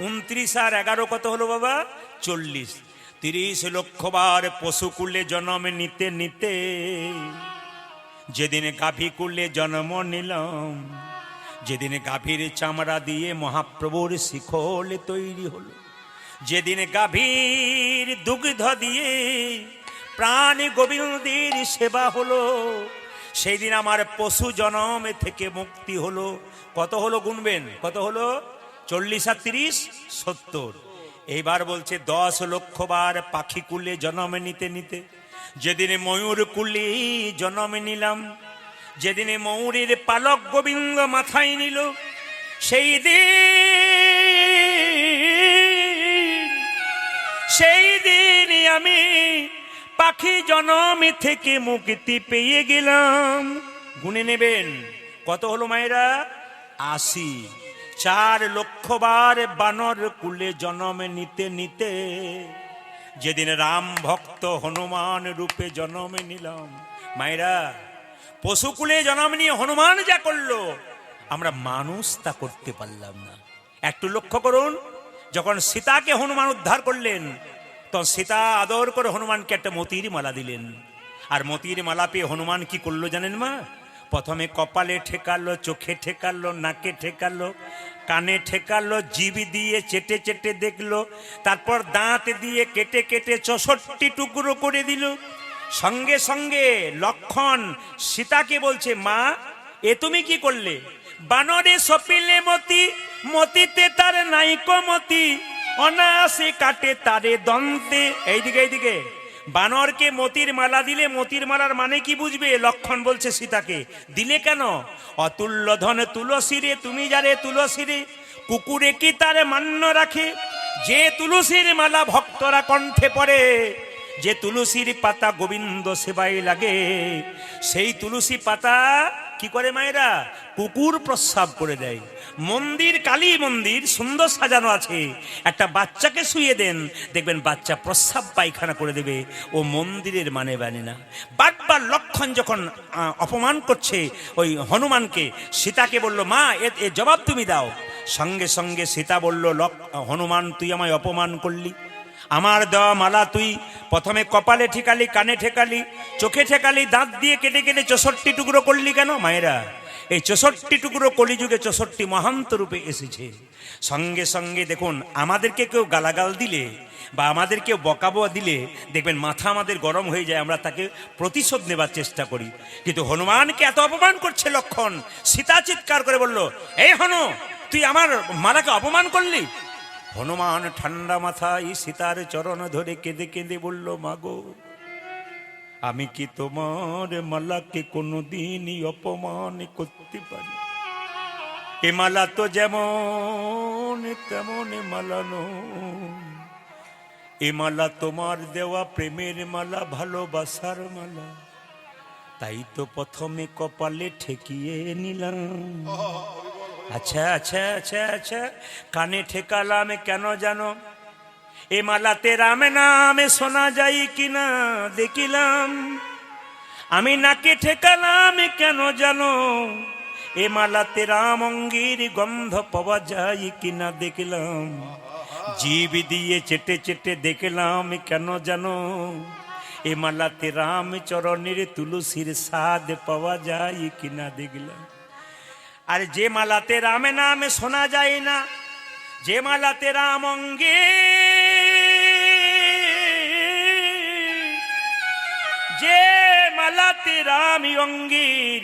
29 আর 11 কত হলো বাবা? 40। 30 লক্ষ বার পশুকুলে জন্ম নিতে নিতে যেদিন গাভী কুলে জন্ম নিলাম, যেদিন গাভীর চামড়া দিয়ে মহাপ্রভুর শিখল তৈরি হলো, যেদিন গাভীর দুগ্ধ দিয়ে প্রাণ গোবিন্দের সেবা হলো, সেই দিন আমার পশু জনম থেকে মুক্তি হলো। কত হলো গুনবেন? কত হলো? 40 আর 30 70। এইবার বলছে 10 লক্ষ বার পাখি কুলে জন্ম নিতে নিতে যেদিন ময়ূর কুলে জন্ম নিলাম, যেদিন ময়ূরের পালক গোবিন্দ মাথায় নিল, সেই দিন আমি পাখি জনম থেকে মুক্তি পেয়ে গেলাম। গুনে নেবেন কত হলো মায়েরা? 80। 4 লক্ষ বার বানর কুলে জন্ম নিতে নিতে যেদিন রাম ভক্ত হনুমান রূপে জন্ম নিলাম। মায়েরা, পশুকুলে জন্ম নিয়ে হনুমান যা করলো আমরা মানুষ তা করতে পারলাম না। একটু লক্ষ্য করুন, যখন সীতাকে হনুমান উদ্ধার করলেন তখন সীতা আদর করে হনুমানকে একটা মতির মালা দিলেন। আর মতির মালা পেয়ে হনুমান কি করলো জানেন মা? প্রথমে কপালে ঠেকালো, চোখে ঠেকালো, নাকে ঠেকালো, কানে ঠেকালো, জিভ দিয়ে চেটে চেটে দেখলো, তারপর দাঁত দিয়ে কেটে কেটে 64 টুকরো করে দিল। সঙ্গে সঙ্গে লক্ষণ সীতাকে বলছে, মা এ তুমি কি করলে? বানরে সপিলে মতি, মতিতে তার নাইকো মতি, অনায়াসে কাটে তারে দন্তে। এইদিকে এইদিকে, বানরকে মতির মালা দিলে মতির মালার মানে কি বুঝবে? লক্ষণ বলছে সীতাকে, দিলে কেন? অতুল্য ধন তুলসী রে, তুমি যারে তুলসী রে, কুকুরে কি তারে মান্য রাখে? যে তুলসীর মালা ভক্তরা কণ্ঠে পড়ে, যে তুলসীর পাতা গোবিন্দ সেবায় লাগে, সেই তুলসী পাতা কি করে মায়েরা? কুকুর প্রস্রাব করে দেয়। মন্দির, কালী মন্দির সুন্দর সাজানো আছে, একটা বাচ্চাকে শুয়ে দেন, দেখবেন বাচ্চা প্রস্রাব পায়খানা করে দেবে। ও মন্দিরের মানে না। বারবার লক্ষণ যখন অপমান করছে ওই হনুমানকে, সীতাকে বলল, মা এ জবাব তুমি দাও। সঙ্গে সঙ্গে সীতা বলল, হনুমান তুই আমায় অপমান করলি, আমার দেওয়া মালা তুই প্রথমে কপালে ঠেকালি, কানে ঠেকালি, চোখে ঠেকালি, দাঁত দিয়ে কেটে কেটে 64 টুকরো করলি কেন? মায়েরা, এই 64 টুকরো কলিযুগে 64 মহান্ত রূপে এসেছে। সঙ্গে সঙ্গে দেখুন, আমাদেরকে কেউ গালাগাল দিলে বা আমাদের কেউ বকাবো দিলে দেখবেন মাথা আমাদের গরম হয়ে যায়, আমরা তাকে প্রতিশোধ নেবার চেষ্টা করি। কিন্তু হনুমানকে এত অপমান করছে লক্ষণ, সীতা চিৎকার করে বলল, এই হনু, তুই আমার মালাকে অপমান করলি। হনুমান ঠান্ডা মাথায় সীতার চরণ ধরে কেঁদে কেঁদে বলল, মাগো আমি কি তোমার মালাকে কোনোদিনই অপমান করতে পারি? এ মালা তো যেমন তেমন মালানো, এ মালা তোমার দেওয়া প্রেমের মালা, ভালোবাসার মালা, তাই তো প্রথমে কপালে ঠেকিয়ে নিলাম। আচ্ছা আচ্ছা আচ্ছা আচ্ছা, কানে ঠেকালাম কেন জানো? এ মালাতে রাম নামে শোনা যায় কিনা দেখিলাম। আমি নাকে ঠেকালাম কেন জানো? এ মালাতে রাম অঙ্গীর গন্ধ পাওয়া যায় কিনা দেখলাম। জিভ দিয়ে চেটে চেটে দেখলাম কেন জানো? এ মালাতে রাম চরণের তুলসীর স্বাদ পাওয়া যায় কিনা দেখলাম। আর যে মালাতে রামে নামে শোনা যায় না, যে মালাতে রাম অঙ্গে, যে মালাতে রাম অঙ্গীর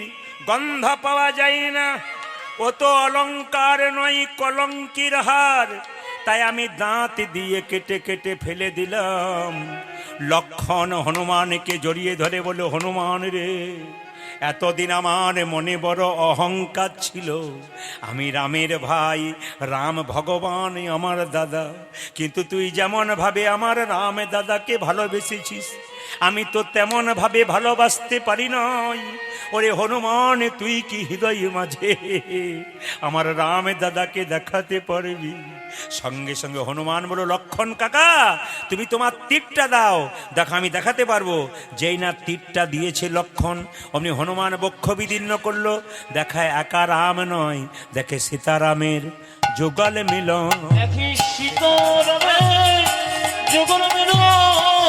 গন্ধ পাওয়া যায় না, ও তো অলংকার নয় কলঙ্কির হার। তাই আমি দাঁত দিয়ে কেটে কেটে ফেলে দিলাম। লক্ষণ হনুমানকে জড়িয়ে ধরে বলে, হনুমান রে, এতদিন আমার মনে বড় অহংকার ছিল, আমি রামের ভাই, রাম ভগবান আমার দাদা, কিন্তু তুই যেমন ভাবে আমার রাম দাদাকে ভালোবেসেছিস, আমি তো তেমন ভাবে ভালোবাসতে পারি নয়। ওরে হনুমান, তুই কি হৃদয় মাঝে আমার রাম দাদাকে দেখাতে পারবি? সঙ্গে সঙ্গে হনুমান বলল, লক্ষণ কাকা, তুমি তোমার তীরটা দাও, দেখো আমি দেখাতে পারবো। যেই না তীরটা দিয়েছে লক্ষণ, অমনি হনুমান বক্ষ বিদীর্ণ করলো। দেখায় একা রাম নয়, দেখে সীতারামের যুগল মিলন। দেখি সীতারামের যুগল মিলন,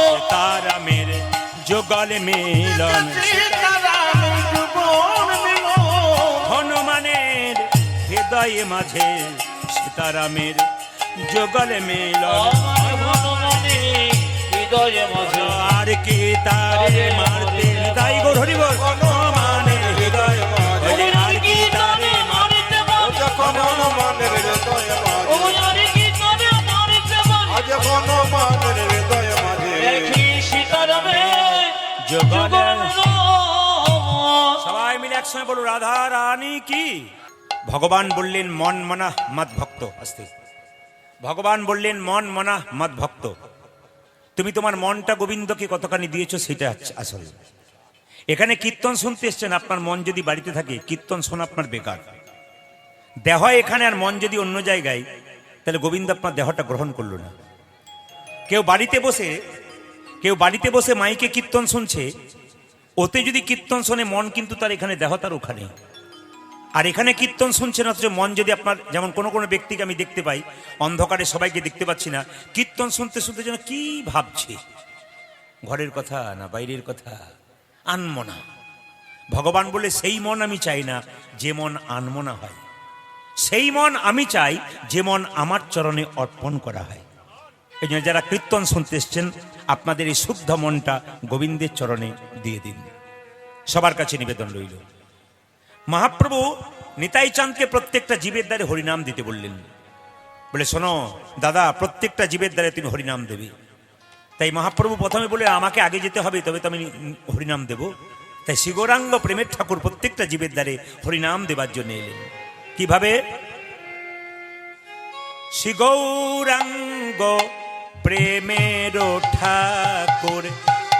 সীতারামের যুগল মিলন। সীতারামের যুগল মিলন। হনুমানের হৃদয় মাঝে সীতারামের যুগল মিলন। আমার হনুমানের হৃদয়ে মাঝে আর কি তারে মারতে, তাই গো হরি বল। হনুমানের হৃদয় মাঝে আর কি তারে মারতে, যখন হনুমানের হৃদয় মাঝে, ওরে কি তারে মারতে পারে, আজ হনুমানের হৃদয় মাঝে দেখি সীতারামের যুগল। যুগল মিলন। সবাই মিলে একসঙ্গে বলো, রাধা রানী কি। ভগবান বললেন মন মনা মদ ভক্ত। আস্তে ভগবান বললেন মন মনা মদ ভক্ত। তুমি তোমার মনটা গোবিন্দকে কতখানি দিয়েছো সেটা আসল। এখানে কীর্তন শুনতে এসছেন, আপনার মন যদি বাড়িতে থাকে কীর্তন শোনা আপনার বেকার। দেহ এখানে আর মন যদি অন্য জায়গায়, তাহলে গোবিন্দ আপনার দেহটা গ্রহণ করলো না। কেউ বাড়িতে বসে মাইকে কীর্তন শুনছে, ওতে যদি কীর্তন শোনে মন কিন্তু তার এখানে, দেহ তার ওখানে। আর এখানে কীর্তন শুনছেন অথচ মন যদি আপনার, যেমন কোনো কোনো ব্যক্তিকে আমি দেখতে পাই, অন্ধকারে সবাইকে দেখতে পাচ্ছি না, কীর্তন শুনতে শুনতে যেন কি ভাবছে, ঘরের কথা না বাইরের কথা, আনমনা। ভগবান বলে সেই মন আমি চাই না যে মন আনমনা হয়, সেই মন আমি চাই যে মন আমার চরণে অর্পণ করা হয়। এই জন্য যারা কীর্তন শুনতে এসছেন, আপনাদের এই শুদ্ধ মনটা গোবিন্দের চরণে দিয়ে দিন। সবার কাছে নিবেদন রইল। মহাপ্রভু নিতাই চাঁদকে প্রত্যেকটা জীবের দ্বারে হরিনাম দিতে বললেন। বলে, শোনো দাদা, প্রত্যেকটা জীবের দ্বারে তুমি হরিনাম দেবে। তাই মহাপ্রভু প্রথমে বলে, আমাকে আগে যেতে হবে, তবে তো আমি হরিনাম দেব। তাই শ্রীগৌরাঙ্গ প্রেমের ঠাকুর প্রত্যেকটা জীবের দ্বারে হরিনাম দেবার জন্য এলেন। কিভাবে? শ্রীগৌরাঙ্গ প্রেমের ঠাকুর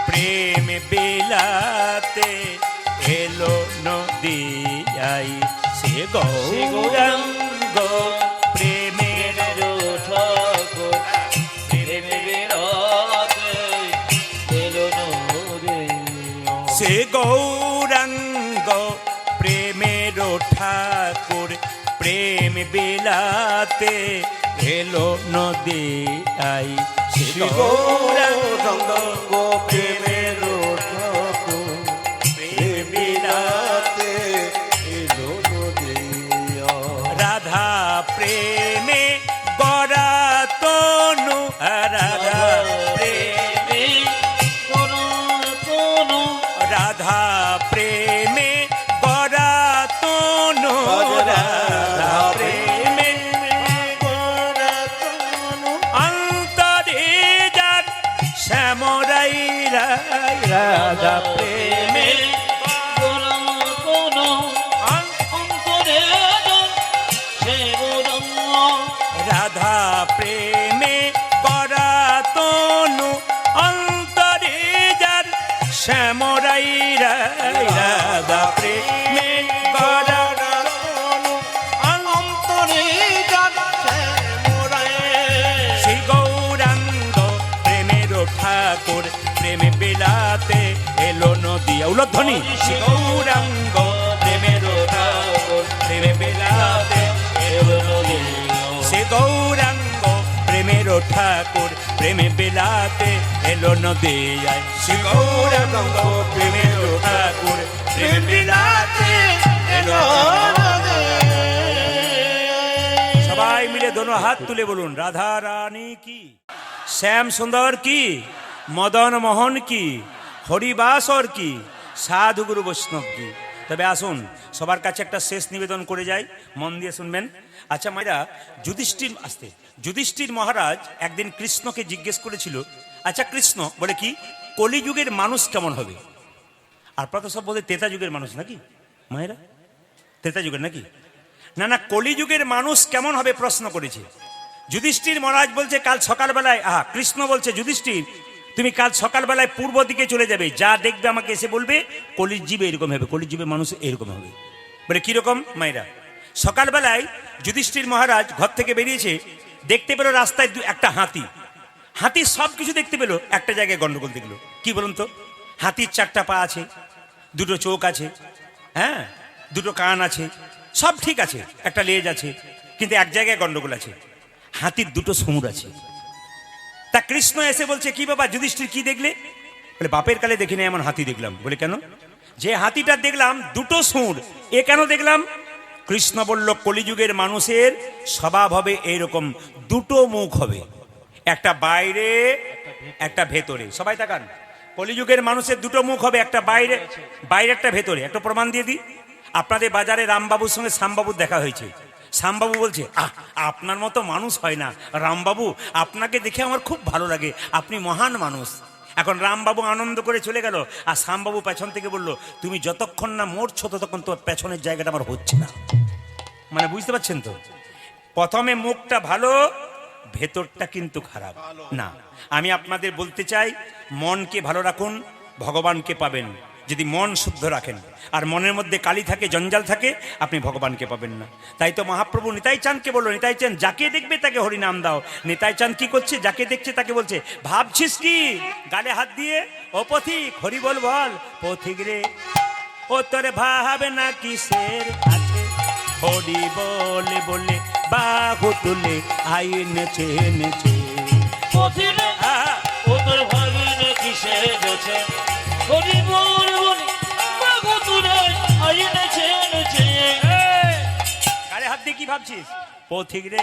প্রেম বিলাতে এলো নদিয়াই। সে গৌরাঙ্গ প্রেমের ঠাকুর প্রেম বিলাতে এলো নদিয়া। সে গৌরাঙ্গ প্রেমের ঠাকুর প্রেম বিলাতে এলো নদিয়াই। সে গৌরাঙ্গ প্রেমের ঠাকুর প্রেম বিলাতে এলো নদিয়া। রাধা প্রেমে গড়া তনু, রাধা প্রেমে রাধা প্রেমে গড়া তনু, রাধা প্রেমে অন্তরে যার শ্যামরাই রাই। রাধা প্রেমে রাধা প্রেমে গড়া তনু অন্তরে যার শ্যামরাই রাই। রাধা প্রেমে গড়া তনু অন্তরে যার শ্যামরাই। শ্রী গৌরাঙ্গ প্রেমের ঠাকুর প্রেমে বিলাতে এলো নদিয়া। উলধ্বনি। শ্রী গৌরাঙ্গ প্রেমের ঠাকুর প্রেমে বিলাতে এলো নদিয়া। সে গৌরাঙ্গ প্রেমের ঠাকুর প্রেমে বেলাতে এলো নদিয়ায় শ্রী গৌরাঙ্গ প্রেমের ঠাকুর প্রেমে বেলাতে এলো। সবাই মিলে দোনো হাত তুলে বলুন রাধা রানী কি, শ্যাম সুন্দর কি, মদন মোহন কি, হরিবাসর কি, সাধুগুরু বৈষ্ণব কি। তবে আসুন সবার কাছে একটা শেষ নিবেদন করে যাই, মন দিয়ে শুনবেন। আচ্ছা মায়েরা, যুধিষ্ঠির মহারাজ একদিন কৃষ্ণকে জিজ্ঞেস করেছিল, আচ্ছা কৃষ্ণ বলে কি কলিযুগের মানুষ কেমন হবে? আপনারা তো সব বলে ত্রেতা যুগের মানুষ নাকি মায়েরা, ত্রেতা যুগের নাকি? না না, কলিযুগের মানুষ কেমন হবে প্রশ্ন করেছে। যুধিষ্ঠির মহারাজ বলছে কাল সকালবেলায়, কৃষ্ণ বলছে যুধিষ্ঠির তুমি কাল সকালবেলায় পূর্ব দিকে চলে যাবে, যা দেখবে আমাকে এসে বলবে কলির জীবে এরকম হবে, কলির জীবে মানুষ এরকম হবে। বলে কিরকম মায়েরা? সকালবেলায় যুধিষ্ঠির মহারাজ ঘর থেকে বেরিয়েছে, দেখতে পেল রাস্তায় একটা হাতি সব কিছু দেখতে পেল, একটা জায়গায় গন্ডগোল দেখলো। কি বলুন তো? হাতির 4টা পা আছে, 2টো চোখ আছে, হ্যাঁ 2টো কান আছে, সব ঠিক আছে, একটা লেজ আছে, কিন্তু এক জায়গায় গন্ডগোল আছে, হাতির 2টো সুর আছে। তা কৃষ্ণ এসে বলছে কি বাবা যুধিষ্ঠির কি দেখলে? বলে বাপের কালে দেখি না এমন হাতি দেখলাম। বলে কেন? যে হাতিটা দেখলাম 2টো সুর, এ কেন দেখলাম? কৃষ্ণ বলল কলিযুগের মানুষের স্বভাব হবে এইরকম, 2টো মুখ হবে, একটা বাইরে একটা ভেতরে। সবাই তাকান, কলিযুগের মানুষের 2টো মুখ হবে, একটা বাইরে একটা ভেতরে। একটা প্রমাণ দিয়ে দিই, আপনাদের বাজারে রামবাবুর সঙ্গে শ্যামবাবুর দেখা হয়েছে। শ্যামবাবু বলছে আপনার মতো মানুষ হয় না রামবাবু, আপনাকে দেখে আমার খুব ভালো লাগে, আপনি মহান মানুষ। এখন রামবাবু আনন্দ করে চলে গেল, আর শ্যামবাবু পেছন থেকে বলল তুমি যতক্ষণ না মরছো ততক্ষণ তোর পেছনের জায়গাটা আমার হচ্ছে না। মানে বুঝতে পারছেন তো? প্রথমে মুখটা ভালো, ভেতরটা কিন্তু খারাপ না। আমি আপনাদের বলতে চাই মনকে ভালো রাখুন, ভগবানকে পাবেন। যদি মন শুদ্ধ রাখেন আর মনের মধ্যে কালি থাকে, জঞ্জাল থাকে, আপনি ভগবানকে পাবেন না। তাই তো মহাপ্রভু নিতাই চাঁদকে বললো, নিতাই চাঁদ যাকে দেখবে তাকে হরিনাম দাও। নিতাই চাঁদ কি করছে? যাকে দেখছে তাকে বলছে ভাবছিস কি? গালে হাত দিয়ে ও পথিক হরি বল বল, পথিক রে ও তোরে ভাবে না কিসের আছে, হরি বলে বলে বাহু তুলে আই নেচে নেচে। পথিক রে ও তোর ভাবে না কিসের আছে, হরি বল বলে বাহু তুলে আই নেচে নেচে। গালে হাত দিয়ে কি ভাবছিস? পথিক রে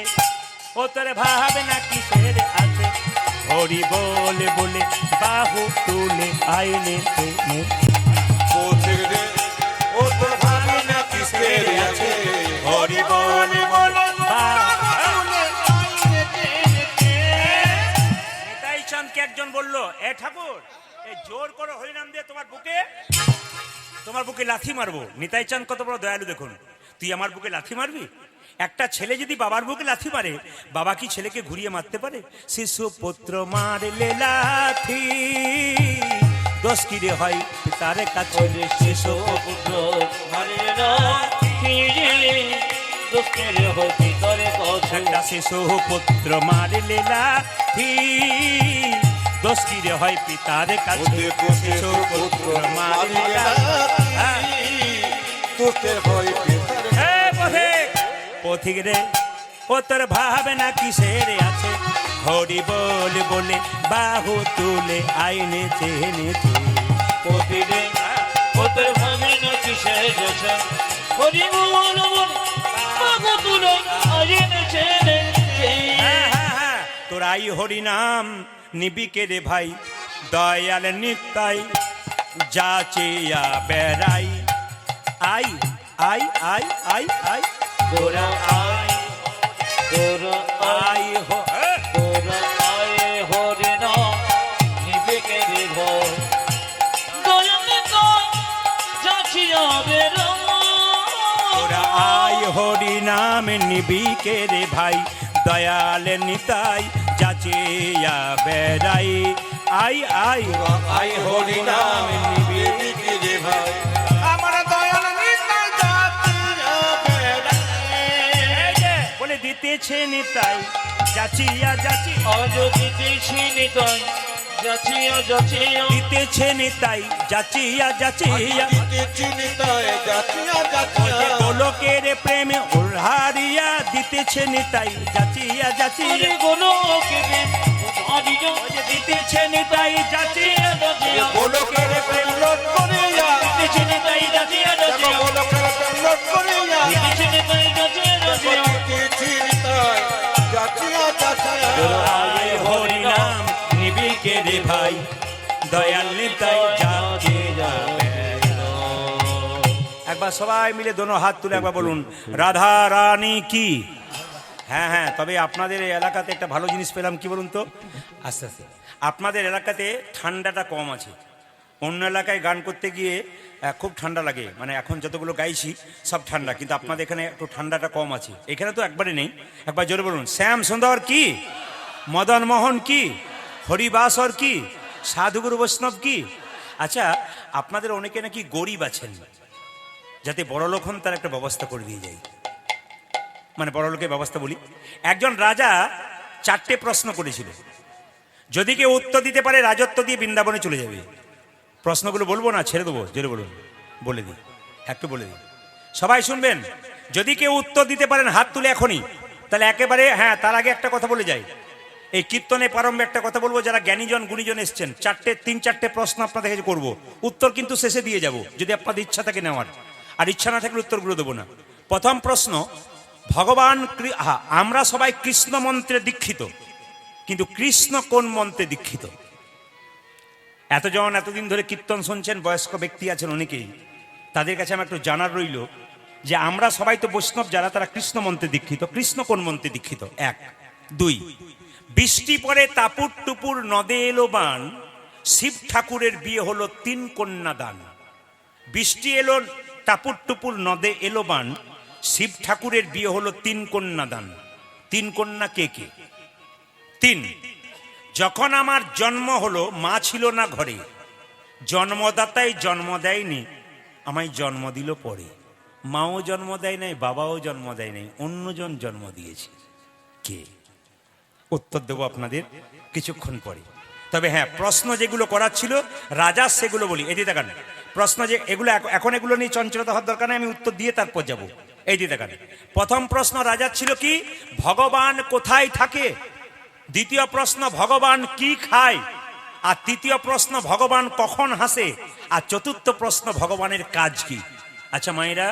ও তোরে ভাবে না কিসের আছে, হরি বলে বলে বাহু তুলে আই নেচে নেচে। পথিক রে ও তোর ভাবে না কিসের আছে, হরি বলে বলে নিতাই চাঁদকে একজন বলল, এ ঠাকুর এই জোর করে হরিনাম দিয়ে তোমার বুকে লাথি মারবো। নিতাই চাঁদ কত বড় দয়ালু দেখুন, তুই আমার বুকে লাথি মারবি? একটা ছেলে যদি বাবার বুকে লাথি মারে, বাবা কি ছেলেকে ঘুরিয়ে মারতে পারে? শিশু পুত্র মারলে লাথি দোষ কি রে হয় তার কাছে, শিশু পুত্র মারলে লাথি দোষ কি রে হয় তার কাছে। একটা শিশু পুত্র মারলে লাথি দোষ কি রে হয় পিতার কাছে, শিশু পুত্র মারলে লাথি তোকে হয় পিতার। পথিক রে ও তোর ভাবে না কিসের আছে, হরি বল বলে বাহু তুলে আই নেচে নেচে। পথিক রে ও তোর ভাবে না কিসের আছে, হরি বল বলে বাহু তুলে আই নেচে নেচে। তোর আই হরি নাম নিবিকে রে ভাই, দয়াল নিতাই যাচিয়া বেড়াই। I I I I I তোরা আয় তোরা আই হো তোরা আয় হরি নাম নিবিকে রে ভাই, দয়াল নিতাই যাচিয়া বেড়াই। তোরা আই হরি নাম নিবিকে রে ভাই, দয়াল নিতাই যাচিয়া বেড়াই। আই আই আই হরি নাম নিবিকে রে ভাই, আমার দয়াল নিতাই যাচিয়া বেড়াই। বলে দিতেছে নিতাই যাচিয়া যাচি, আজ দিতেছি নিতাই যাচিয়া যাচিয়া। দিতেছে নিতাই যাচিয়া যাচিয়া, দিতেছি নিতাই যাচিয়া যাচিয়া। গোলকের প্রেমে উল্হারিয়া দিতেছে নিতাই যাচিয়া যাচিয়া। গোলকে অভিযোগ দিতেছে নিতাই যাচিয়া যাচিয়া গোলকের প্রেম লোট করিয়া দিতেছে নিতাই যাচিয়া যাচিয়া গোলকের প্রেম লোট করিয়া দিতেছে নিতাই যাচিয়া যাচিয়া দিতেছি নিতাই যাচিয়া যাচিয়া আয় হরি নাম নিবি কে রে ভাই দয়াল নিতাই যাকে যাবে। একবার সবাই মিলে দোনো হাত তুলে একবার বলুন রাধা রানী কি। হ্যাঁ হ্যাঁ, তবে আপনাদের এই এলাকাতে একটা ভালো জিনিস পেলাম, কি বলুন তো, আস্তে আস্তে আপনাদের এলাকাতে ঠান্ডাটা কম আছে। অন্য এলাকায় গান করতে গিয়ে খুব ঠান্ডা লাগে, মানে এখন যতগুলো গাইছি সব ঠান্ডা, কিন্তু আপনাদের এখানে একটু ঠান্ডাটা কম আছে। এখানে তো একবারে নেই। একবার জোরে বলুন শ্যাম সুন্দর কি, মদন মোহন কি, হরিবাসর কি, সাধুগুরু বৈষ্ণব কি। আচ্ছা, আপনাদের অনেকে নাকি গরিব আছেন, যাতে বড়লোক হন তার একটা ব্যবস্থা করে দিয়ে যায়, মানে বড়লোকের ব্যবস্থা বলি। একজন রাজা 4টে প্রশ্ন করেছিল, যদি কেউ উত্তর দিতে পারে রাজত্ব দিয়ে বৃন্দাবনে চলে যাবে। প্রশ্নগুলো বলবো না, ছেড়ে দেবো, জোরে বলুন, বলে দিই, একটু বলে দিই, সবাই শুনবেন। যদি কেউ উত্তর দিতে পারেন হাত তুলে এখনই, তাহলে একেবারে হ্যাঁ। তার আগে একটা কথা বলে যাই, এই কীর্তনে প্রারম্ভে একটা কথা বলবো, যারা জ্ঞানীজন গুণীজন এসছেন, 3-4টে প্রশ্ন আপনাদের কাছে করবো, উত্তর কিন্তু শেষে দিয়ে যাব, যদি আপনাদের ইচ্ছা থাকে নেওয়ার, আর ইচ্ছা না থাকলে উত্তরগুলো দেবো না। প্রথম প্রশ্ন, ভগবান আমরা সবাই কৃষ্ণ মন্ত্রে দীক্ষিত, কিন্তু কৃষ্ণ কোন মন্ত্রে দীক্ষিত? এতদিন ধরে কীর্তন শুনছেন, বয়স্ক ব্যক্তি আছেন অনেকেই, তাদের কাছে আমার একটু জানার রইল যে আমরা সবাই তো বৈষ্ণব যারা, তারা কৃষ্ণ মন্ত্রে দীক্ষিত, কৃষ্ণ কোন মন্ত্রে দীক্ষিত? 1, 2, বৃষ্টি পরে তাপুর টুপুর নদে এলো বান, শিব ঠাকুরের বিয়ে হলো 3 কন্যা দান। বৃষ্টি এলো টাপুর টুপুর নদে এলো বান, শিব ঠাকুরের বিয়ে হলো 3 কন্যা দান। 3 কন্যা কে কে? 3, যখন আমার জন্ম হলো মা ছিল না ঘরে, জন্মদাতাই জন্ম দেয়নি, আমায় জন্ম দিল পরে। মাও জন্ম দেয় নাই, বাবাও জন্ম দেয় নাই, অন্যজন জন্ম দিয়েছে। কে? উত্তর দেবো আপনাদের কিছুক্ষণ পরে। তবে হ্যাঁ, প্রশ্ন যেগুলো করার ছিল রাজা সেগুলো বলি। এই দিয়ে দেখান প্রশ্ন, যে এগুলো এখন এগুলো নিয়ে চঞ্চলতা হওয়ার দরকার নেই, আমি উত্তর দিয়ে তারপর যাব। এই দিয়ে দেখান প্রথম প্রশ্ন রাজার ছিল কি, ভগবান কোথায় থাকে। দ্বিতীয় প্রশ্ন, ভগবান কি খায়। আর তৃতীয় প্রশ্ন, ভগবান কখন হাসে। আর চতুর্থ প্রশ্ন, ভগবানের কাজ কি। আচ্ছা মায়েরা,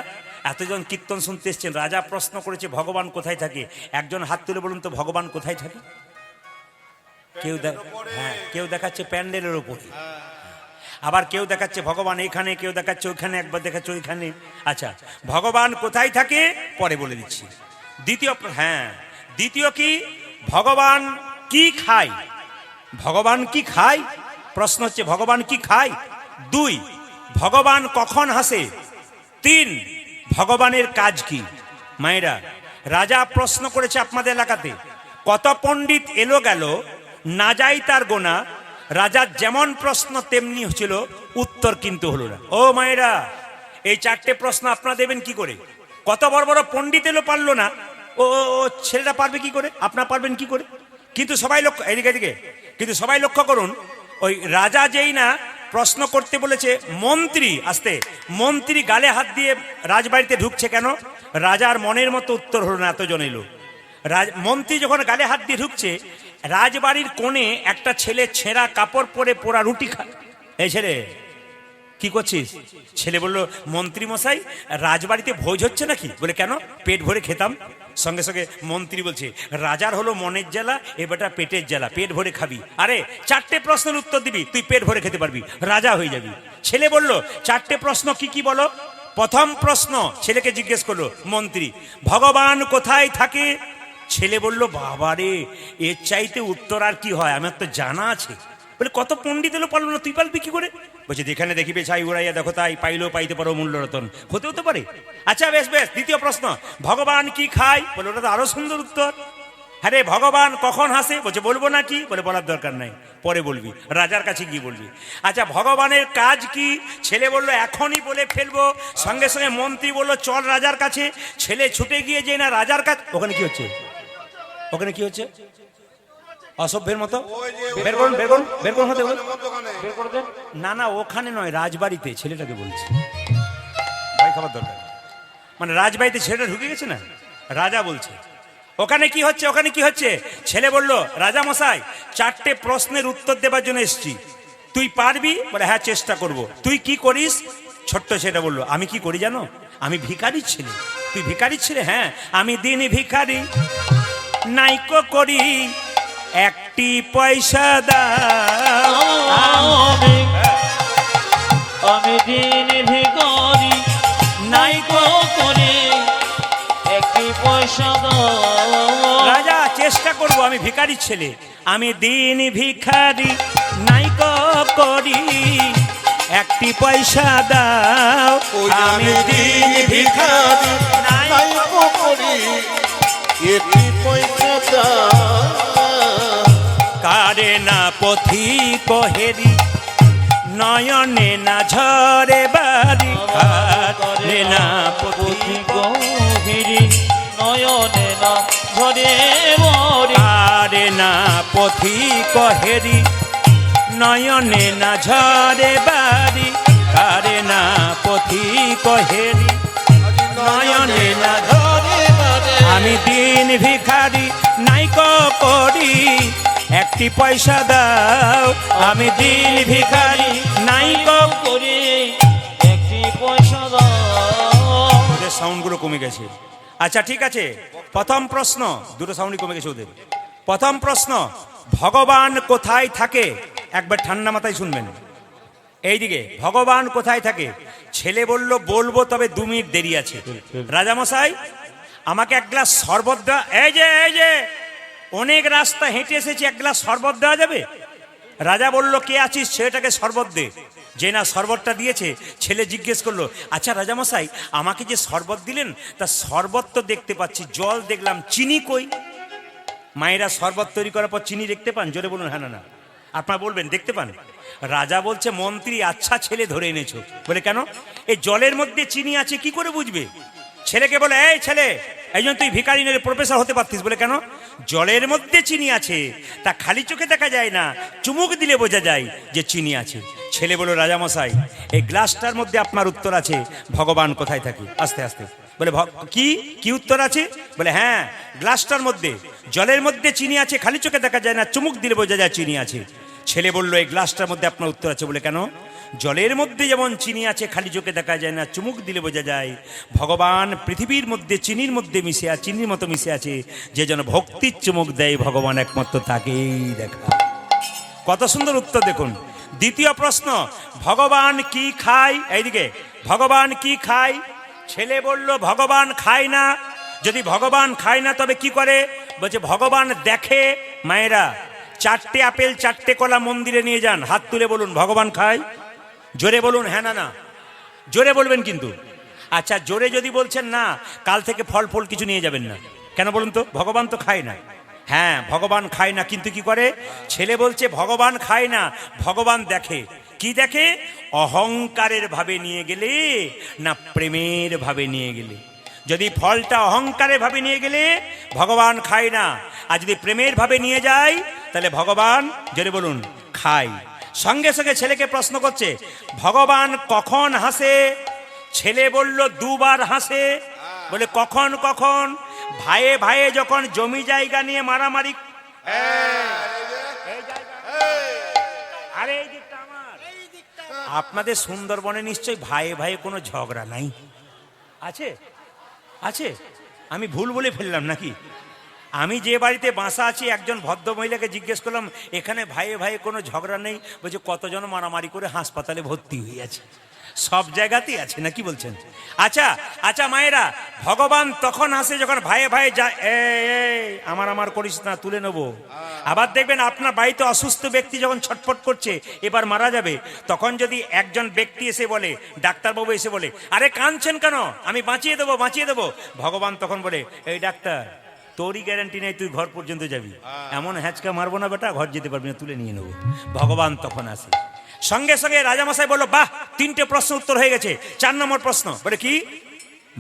এতজন কীর্তন শুনতে এসছেন, রাজা প্রশ্ন করেছে ভগবান কোথায় থাকে। একজন হাত তুলে বলুন তো ভগবান কোথায় থাকে। কেউ দেখাচ্ছে প্যান্ডেলের উপরে, আবার কেউ দেখাচ্ছে ভগবান এখানে, কেউ দেখাচ্ছে ওইখানে, একবার দেখাচ্ছে ওইখানে। আচ্ছা, ভগবান কোথায় থাকে পরে বলে দিচ্ছি। দ্বিতীয় কি, ভগবান কি খায়। ভগবান কি খায়, প্রশ্ন হচ্ছে ভগবান কি খায়। 2, ভগবান কখন হাসে। 3, ভগবানের কাজ কি। মায়েরা, রাজা প্রশ্ন করেছে আপনাদের এলাকাতে, কত পণ্ডিত এলো গেল না যাই তার গোনা। রাজার যেমন প্রশ্ন তেমনি হচ্ছিল, উত্তর কিন্তু হলো না। ও মায়েরা, এই 4টে প্রশ্ন আপনারা দেবেন কি করে? কত বড় বড় পণ্ডিত এলো, পারলো না, ও ছেলেটা পারবে কি করে, আপনারা পারবেন কি করে? কিন্তু সবাই এদিকে কিন্তু সবাই লক্ষ্য করুন, ওই রাজা যেই না প্রশ্ন করতে বলেছে, মন্ত্রী গালে হাত দিয়ে রাজবাড়িতে ঢুকছে কেন? রাজার মনের মতো উত্তর হলো না, এতজন এলো। মন্ত্রী যখন গালে হাত দিয়ে ঢুকছে, রাজবাড়ির কোণে একটা ছেলে ছেঁড়া কাপড় পরে পোড়া রুটি খায়। এই ছেলে কি করছিস? ছেলে বলল, মন্ত্রী মশাই, রাজবাড়িতে ভোজ হচ্ছে নাকি? বলে কেন? পেট ভরে খেতাম। সঙ্গে সঙ্গে মন্ত্রী বলছে, রাজার হলো মনের জ্বালা, এবারটা পেটের জ্বালা, পেট ভরে খাবি। আরে 4টে প্রশ্নের উত্তর দিবি, তুই পেট ভরে খেতে পারবি, রাজা হয়ে যাবি। ছেলে বলল, 4টে প্রশ্ন কি কি বলো। প্রথম প্রশ্ন ছেলেকে জিজ্ঞেস করলো মন্ত্রী, ভগবান কোথায় থাকে। ছেলে বলল, বাবারে, এর চাইতে উত্তর আর কি হয়, আমার তো জানা আছে। বলে, কত পণ্ডিত এলো পারলো না, তুই পারবি কি করে? বলছে, যেখানে দেখিবে ছাই উড়াইয়া দেখো তাই, পাইলেও পাইতে পারো মূল্য রতন। হতেও তো পারে। আচ্ছা বেশ, দ্বিতীয় প্রশ্ন, ভগবান কি খায়। বলে, ওটা তো আরো সুন্দর উত্তর। হ্যাঁ রে, ভগবান কখন হাসে। বলছে, বলবো না কি? বলে, বলার দরকার নাই, পরে বলবি, রাজার কাছে গিয়ে বলবি। আচ্ছা, ভগবানের কাজ কি। ছেলে বলল, এখনই বলে ফেলবো। সঙ্গে সঙ্গে মন্ত্রী বলল, চল রাজার কাছে। ছেলে ছুটে গিয়ে যে না রাজার কাছে। ওখানে কি হচ্ছে? অসভ্যের মতো বের করুন হতে না, ওখানে নয়, রাজবাড়িতে। ছেলেটাকে বলছে, ভাই খাবার দরকার, মানে রাজবাড়িতে ছেলেটা ঢুকে গেছে না। রাজা বলছে, ওখানে কি হচ্ছে, ওখানে কি হচ্ছে? ছেলে বলল, রাজা মশাই 4টে প্রশ্নের উত্তর দেবার জন্য এসেছি, তুই পারবি? বলে হ্যাঁ চেষ্টা করব। তুই কি করিস? ছোট্ট ছেলে বলল, আমি কি করি জানো? আমি ভিখারি ছেলে। তুই ভিখারি ছেলে? হ্যাঁ, আমি দিন ভিখারি, নাইকো করি একটি পয়সা দাও। আমি দিন ভিখারি, নাইকো করে একটি পয়সা দাও। রাজা, চেষ্টা করব, আমি ভিখারি ছেলে, আমি দিন ভিখারি, নাইকো করি একটি পয়সা দাও। ওই আমি দিন ভিখারি, নাইকো করি একটি পয়সা দাও। কারে না পথিক হেরি, নয়নে না ঝরে বাড়ি, কারে না পথিক গভীরি, নয়নে না ঝরে মরি। কারে না পথিক হেরি, নয়নে না ঝরে বাড়ি, কারে না পথিক হেরি, নয়নে না ঝরে। আমি দিন ভিখারি, নাইকো করি একটি পয়সা দাও। আমি দিন ভিখারি, নাইকো করে একটি পয়সা দাও। ওদের সাউন্ডগুলো কমে গেছে। আচ্ছা ঠিক আছে, প্রথম প্রশ্ন, দুটো সাউন্ডই কমে গেছে ওদের। প্রথম প্রশ্ন, ভগবান কোথায় থাকে? একবার ঠান্ডা মাথায় শুনবেন। এইদিকে, ভগবান কোথায় থাকে? ছেলে বলল, বলবো, তবে 2 মিনিট দেরি আছে। রাজামশাই, আমাকে এক গ্লাস শরবত দেওয়া। এই যে অনেক রাস্তা হেঁটে এসেছি, এক গ্লাস শরবত দেওয়া যাবে? রাজা বলল, কে আছিস সেটাকে শরবত দে। যে না শরবতটা দিয়েছে, ছেলে জিজ্ঞেস করলো, আচ্ছা রাজামশাই, আমাকে যে শরবত দিলেন, তা শরবত তো দেখতে পাচ্ছি, জল দেখলাম, চিনি কই? মায়েরা শরবত তৈরি করার পর চিনি দেখতে পান? জোরে বলুন হ্যাঁ না না। আপনারা বলবেন দেখতে পান? রাজা বলছে, মন্ত্রী আচ্ছা ছেলে ধরে এনেছো। বলে কেন? এই জলের মধ্যে চিনি আছে কি করে বুঝবে? ছেলেকে বলে, এই ছেলে, এই জন্য তুই ভিখারি নয়, প্রফেসর হতে পারতিস। বলে কেন? জলের মধ্যে চিনি আছে, তা খালি চোখে দেখা যায় না, চুমুক দিলে বোঝা যায় যে চিনি আছে। ছেলে বলল, রাজামশাই, এই গ্লাসটার মধ্যে আপনার উত্তর আছে, ভগবান কোথায় থাকে। আস্তে আস্তে বলে, কি কি উত্তর আছে? বলে হ্যাঁ, গ্লাসটার মধ্যে জলের মধ্যে চিনি আছে, খালি চোখে দেখা যায় না, চুমুক দিলে বোঝা যায় চিনি আছে। ছেলে বলল, এই গ্লাসটার মধ্যে আপনার উত্তর আছে। বলে কেন? জলের মধ্যে যেমন চিনি আছে, খালি চোখে দেখা যায় না, চুমুক দিলে বোঝা যায়, ভগবান পৃথিবীর মধ্যে চিনির মধ্যে মিশে আছে, চিনির মতো মিশে আছে। যে যেন ভক্তির চুমুক দেয়, ভগবান একমাত্র তাকেই দেখা। কত সুন্দর উত্তর দেখুন। দ্বিতীয় প্রশ্ন, ভগবান কি খায়? এইদিকে, ভগবান কি খায়? ছেলে বলল, ভগবান খায় না। যদি ভগবান খায় না তবে কি করে? বলছে, ভগবান দেখে। মায়েরা, 4টে আপেল 4টে কলা মন্দিরে নিয়ে যান, হাত তুলে বলুন, ভগবান খায়? জোরে বলুন হ্যাঁ না না, জোরে বলবেন কিন্তু। আচ্ছা, জোরে যদি বলছেন না, কাল থেকে ফল ফল কিছু নিয়ে যাবেন না। কেন বলুন তো? ভগবান তো খায় না। হ্যাঁ, ভগবান খায় না, কিন্তু কি করে? ছেলে বলছে, ভগবান খায় না, ভগবান দেখে। কি দেখে? অহংকারের ভাবে নিয়ে গেলে না প্রেমের ভাবে নিয়ে গেলে। যদি ফলটা অহংকারের ভাবে নিয়ে গেলে ভগবান খায় না, আর যদি প্রেমের ভাবে নিয়ে যায় তাহলে ভগবান, জোরে বলুন, খায়। সঙ্গে সঙ্গে ছেলেকে প্রশ্ন করছে, ভগবান কখন হাসে? ছেলে বলল, 2 বার হাসে। বলে কখন কখন? ভাইয়ে ভাইয়ে যখন জমি জায়গা নিয়ে মারামারি। আরে এই দিকটা আমার। আপনাদের সুন্দরবনে নিশ্চয়ই ভাইয়ে ভাইয়ে কোনো ঝগড়া নাই? আছে? আছে? আমি ভুল বলে ফেললাম নাকি? আমি যে বাড়িতে বাসা আছি, একজন ভদ্র মহিলাকে জিজ্ঞেস করলাম, এখানে ভাইয়ে ভাইয়ে কোনো ঝগড়া নেই? বলছে, কতজন মারামারি করে হাসপাতালে ভর্তি হয়ে আছে। সব জায়গাতেই আছে না, কি বলছেন? আচ্ছা আচ্ছা মায়েরা, ভগবান তখন হাসে যখন ভাইয়ে ভাইয়ে যায়, আমার করিস না, তুলে নেবো। আবার দেখবেন আপনার বাড়িতে অসুস্থ ব্যক্তি যখন ছটফট করছে, এবার মারা যাবে, তখন যদি একজন ব্যক্তি এসে বলে, ডাক্তারবাবু এসে বলে, আরে কাঁদছেন কেন, আমি বাঁচিয়ে দেবো বাঁচিয়ে দেবো, ভগবান তখন বলে, এই ডাক্তার, তোরই গ্যারান্টি নেই তুই ঘর পর্যন্ত যাবি, এমন হ্যাঁচকা মারবো না বেটা, ঘর যেতে পারবি না, তুলে নিয়ে নেবো। ভগবান তখন আসে। সঙ্গে সঙ্গে রাজামশাই বলল, বাহ, 3টে প্রশ্ন উত্তর হয়ে গেছে। 4 নম্বর প্রশ্ন, বলে কি?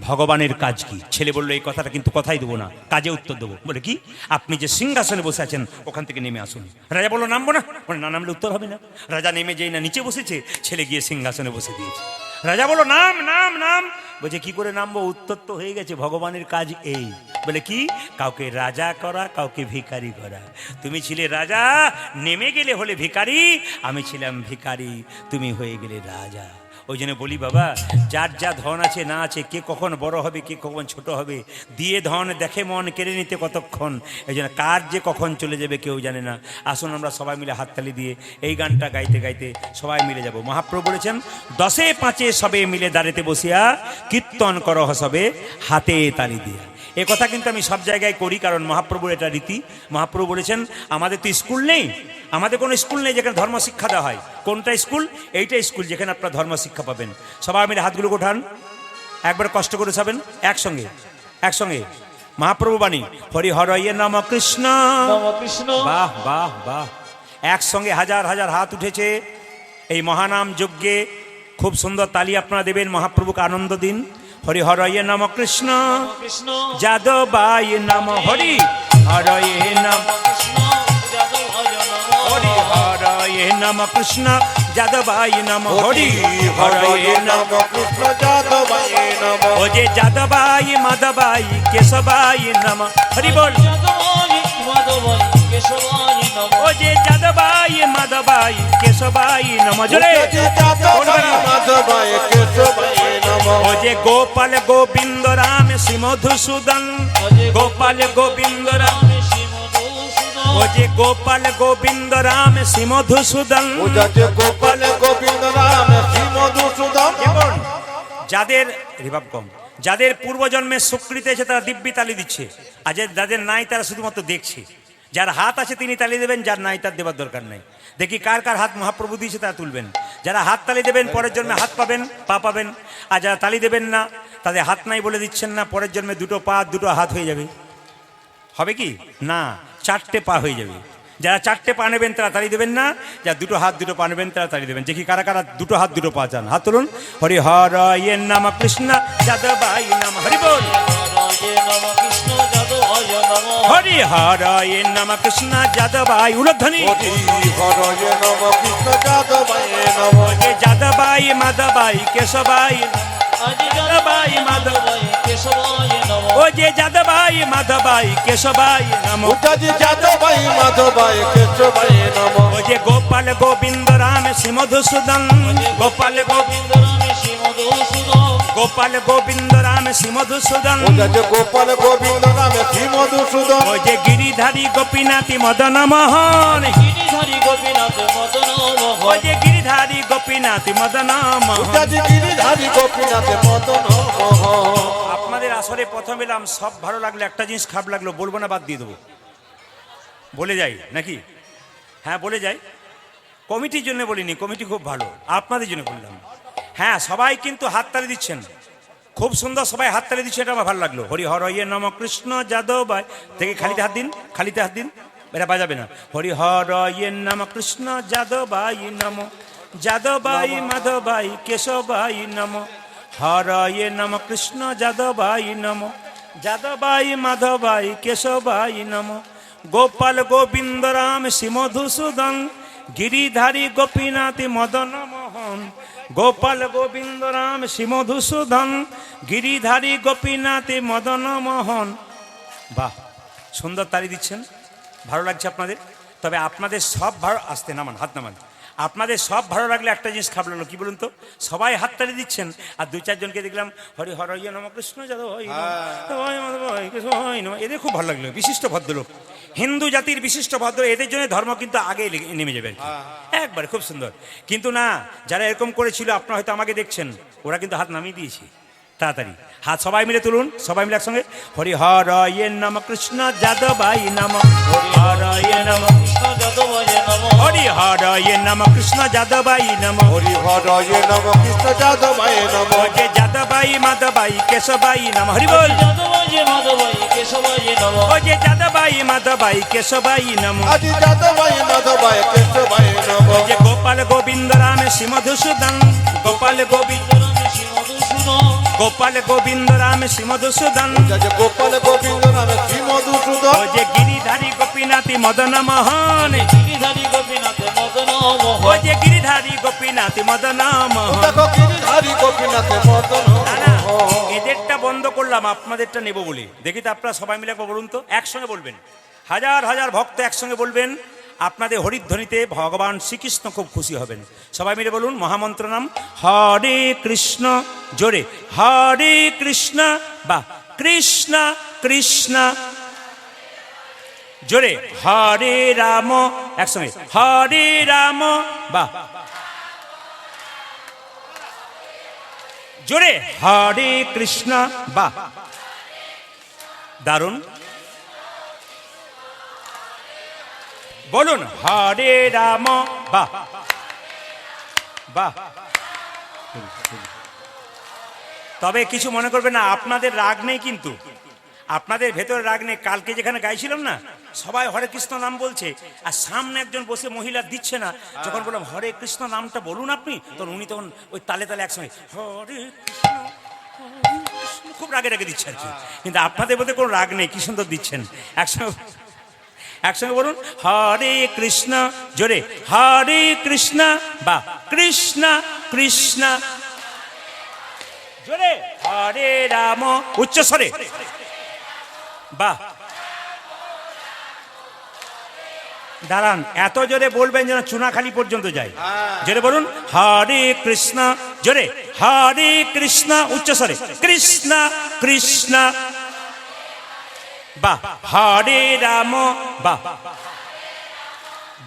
ভগবানের কাজ কি? ছেলে বলল, এই কথাটা কিন্তু কথাই দেবো না, কাজে উত্তর দেবো। বলে কি? আপনি যে সিংহাসনে বসে আছেন ওখান থেকে নেমে আসুন। রাজা বলল, নামবো না। বলে না, নামলে উত্তর হবে না। রাজা নেমে যেই না নিচে বসেছে, ছেলে গিয়ে সিংহাসনে বসে দিয়েছে। রাজা বলো নাম নাম নাম। বলছে কি করে নামবো, উত্তর তো হয়ে গেছে, ভগবানের কাজ এই। বলে কি, কাউকে রাজা করা, কাউকে ভিখারি করা। তুমি ছিলে রাজা, নেমে গেলে হলে ভিখারি, আমি ছিলাম ভিখারি, তুমি হয়ে গেলে রাজা। ওই জন্য বলি বাবা, যার যা ধন আছে না আছে, কে কখন বড় হবে, কে কখন ছোট হবে, দিয়ে ধন দেখে মন কেড়ে নিতে কতক্ষণ। এই জন্য কার যে কখন চলে যাবে কেউ জানে না। আসুন আমরা সবাই মিলে হাততালি দিয়ে এই গানটা গাইতে গাইতে সবাই মিলে যাব। মহাপ্রভু বলেছেন, 10 5 সবে মিলে দাঁড়িতে বসিয়া কীর্তন করহ সবে হাতে তালি দিয়া। এ কথা কিন্তু আমি সব জায়গায় করি, কারণ মহাপ্রভুর এটা রীতি। মহাপ্রভু বলেছেন, আমাদের তো স্কুল নেই, আমাদের কোনো স্কুল নেই যেখানে ধর্ম শিক্ষা দেওয়া হয়। কোনটা স্কুল? এইটা স্কুল যেখানে আপনার ধর্ম শিক্ষা পাবেন। সবাই মিলে হাতগুলো ওঠান, একবার কষ্ট করে যাবেন, একসঙ্গে একসঙ্গে। মহাপ্রভু বাণী, হরি হরয়ে নম কৃষ্ণ। নম কৃষ্ণ। বাহ বাহ বাহ, একসঙ্গে হাজার হাজার হাত উঠেছে এই মহানাম যজ্ঞে। খুব সুন্দর তালি আপনারা দেবেন, মহাপ্রভুকে আনন্দ দিন। হরি হরয়ে নম কৃষ্ণ, কৃষ্ণ যাদবায় নম। হরি হরয়ে নম কৃষ্ণ, যাদবায় নমঃ। হরি হরয়ে নম কৃষ্ণ, যাদবায় নম। হরি হরয়ে নম। কৃষ্ণ যাদবায় নমঃ। ও যে যাদবায় মাধবায় কেশবায় নম। হরি বল। যাদবায় মাধবায় কেশবায় নমঃ। ও যে যাদবায় মাধবায় কেশবায় নম। জোরে। যাদবায় মাধবায় কেশবায় নমঃ। ও যে গোপাল গোবিন্দ রাম শ্রী মধুসূদন। গোপাল গোবিন্দ রাম। ও যে গোপাল গোবিন্দ রাম শ্রী মধুসূদন। গোপাল গোবিন্দ রাম শ্রী মধুসূদন। যাদের রিভাব কম, যাদের পূর্বজন্মের সুকৃতি আছে তারা দিব্যি তালি দিচ্ছে, আর যাদের নাই তারা শুধুমাত্র দেখছে। যার হাত আছে তিনি তালি দেবেন, যার নাই তার দেবার দরকার নাই। দেখি কার কার হাত মহাপ্রভু দিয়েছে তারা তুলবেন। যারা হাত তালি দেবেন পরের জন্মে হাত পাবেন, পা পাবেন। আর যারা তালি দেবেন না, তাদের হাত নাই বলে দিচ্ছেন না, পরের জন্মে দুটো পা দুটো হাত হয়ে যাবে। হবে কি না, 4টে পা হয়ে যাবে। যারা 4টে পা নেবেন তারা তালি দেবেন না, যারা দুটো হাত দুটো পা নেবেন তারা তালি দেবেন। দেখি কারা কারা দুটো হাত দুটো পা চান, হাত তুলুন। হরি হরয়ে নম কৃষ্ণ যাদবায় নম। হরি বল। হরি হরয়ে নম কৃষ্ণ যাদবায়। উলধ্বনি। হরয়ে নম কৃষ্ণ যাদবায় নমঃ। যে যাদবায় মাধবায় কেশবায়। যাদবায় মাধবায় কেশবায় নমঃ। ও যে যাদবায় মাধবায় কেশবায় নম। যাদবায় মাধবায় কেশবায় নমঃ। ও যে গোপাল গোবিন্দ রাম শ্রী মধুসূদন। গোপাল গোবিন্দ গোপাল গোবিন্দ রাম শ্রী মধুসূদন। গোপাল গোবিন্দ রাম শ্রী মধুসূদন। ও যে গিরিধারী গোপীনাথী মদন মোহন। গিরিধারী গোপীনাথ মদন মোহন। ও যে গিরিধারী গোপীনাথী মদন মোহন। গিরিধারী গোপীনাথ মদন মোহন। আপনাদের আসরে প্রথম এলাম, সব ভালো লাগলো, একটা জিনিস খারাপ লাগলো, বলবো না, বাদ দিয়ে দেবো। বলে যাই নাকি? হ্যাঁ বলে যাই। কমিটির জন্য বলিনি, কমিটি খুব ভালো, আপনাদের জন্য বললাম। হ্যাঁ সবাই কিন্তু হাততালি দিচ্ছেন, খুব সুন্দর সবাই হাততালি দিচ্ছে, এটা আমার ভালো লাগলো। হরি হরয়ে নম কৃষ্ণ যাদবায়। দেখি খালিতে হাত দিন, খালিতে হাত দিন, এটা বাজাবে না। হরি হরয়ে নম কৃষ্ণ যাদবায় নম। যাদবায় মাধবায় কেশবায় নম। হরয়ে নম কৃষ্ণ যাদবায় নম। যাদবায় মাধবায় কেশবায় নম। গোপাল গোবিন্দ রাম শ্রী মধুসূদন। গিরিধারী গোপীনাথী মদন মোহন। গোপাল গোবিন্দ রাম শ্রী মধুসূদন। গিরিধারী গোপীনাথী মদন মোহন। বাহ, সুন্দর তালি দিচ্ছেন, ভালো লাগছে আপনাদের। তবে আপনাদের সব ভালো, আসতে নামান, হাত নামান। আপনাদের সব ভালো লাগলে একটা জিনিস খারাপ লাগলো, কি বলুন তো? সবাই হাততালি দিচ্ছেন, আর 2-4 জনকে দেখলাম হরি হরয়ে নম কৃষ্ণ যাদবায় নম। এদের খুব ভালো লাগলো, বিশিষ্ট ভদ্রলোক, হিন্দু জাতির বিশিষ্ট ভদ্র, এদের জন্য ধর্ম কিন্তু আগে নেমে যাবে আর কি। একবারে খুব সুন্দর। কিন্তু না, যারা এরকম করেছিল, আপনারা হয়তো আমাকে দেখছেন, ওরা কিন্তু হাত নামিয়ে দিয়েছে তাড়াতাড়ি। হাত সবাই মিলে তুলুন, সবাই মিলে একসঙ্গে। হরি হরয়ে নম কৃষ্ণ যাদবায় নম। হরয়ে নম কৃষ্ণ যাদবায় নমঃ। হরি হরয়ে নম কৃষ্ণ যাদবায় নম। হরি হরয়ে নম কৃষ্ণ যাদবায় নমঃ। যে যাদবায় মাধবায় কেশবায় নম। হরি বল। যাদবায় মাধবায় কেশবায় নমঃ। ও যে যাদবায় মাধবায় কেশবায় নম। আজি যাদবায় মাধবায় কেশবায় নমঃ। যে গোপাল গোবিন্দ রাম শ্রী মধুসূদন। গোপাল গোবিন্দ শ্রী মধুসূদন। গোপাল গোবিন্দ রাম শ্রী মধুসূদন। গোপাল গোবিন্দ রাম শ্রী মধুসূদন। ও যে গিরিধারী গোপীনাথী মদন মোহন। গিরিধারী গোপীনাথ মদন মোহন। ও যে গিরিধারী গোপীনাথী মদন মোহন। দেখো গিরিধারী গোপীনাথ নাথে বদন না না, এদেরটা বন্ধ করলাম, আপনাদেরটা নেব বলে। দেখি তো আপনারা সবাই মিলে একবার বলুন তো, একসঙ্গে বলবেন, হাজার হাজার ভক্ত একসঙ্গে বলবেন। আপনাদের হরিধ্বনিতে ভগবান শ্রীকৃষ্ণ খুব খুশি হবেন। সবাই মিলে বলুন মহামন্ত্র নাম হরে কৃষ্ণ, জোরে হরে কৃষ্ণ, বা কৃষ্ণ কৃষ্ণ, জোরে হরে রাম, একসঙ্গে হরে রাম, বা জোরে হরে কৃষ্ণ, বা দারুণ, বলুন হরে রাম, বা বাহ। তবে কিছু মনে করবে না, আপনাদের রাগ নেই, কিন্তু আপনাদের ভেতরে রাগ নেই। কালকে যেখানে গাইছিলাম না, সবাই হরে কৃষ্ণ নাম বলছে, আর সামনে একজন বসে মহিলা দিচ্ছে না। যখন বললাম হরে কৃষ্ণ নামটা বলুন আপনি, তখন উনি তখন ওই তালে তালে একসঙ্গে হরে কৃষ্ণ, হরে কৃষ্ণ, খুব রাগে রাগে দিচ্ছে আর কি। কিন্তু আপনাদের মধ্যে কোনো রাগ নেই, কি সুন্দর দিচ্ছেন। একসঙ্গে একসঙ্গে বলুন হরে কৃষ্ণ, জোরে হরে কৃষ্ণ, বা কৃষ্ণ কৃষ্ণ, জোরে হরে রাম, উচ্চ স্বরে, বাহ। দাঁড়ান, এত জোরে বলবেন যেন চুনাখালি পর্যন্ত যায়। জোরে বলুন হরে কৃষ্ণ, জোরে হরে কৃষ্ণ, উচ্চ স্বরে কৃষ্ণ কৃষ্ণ, বাহ হরে রাম, বাহ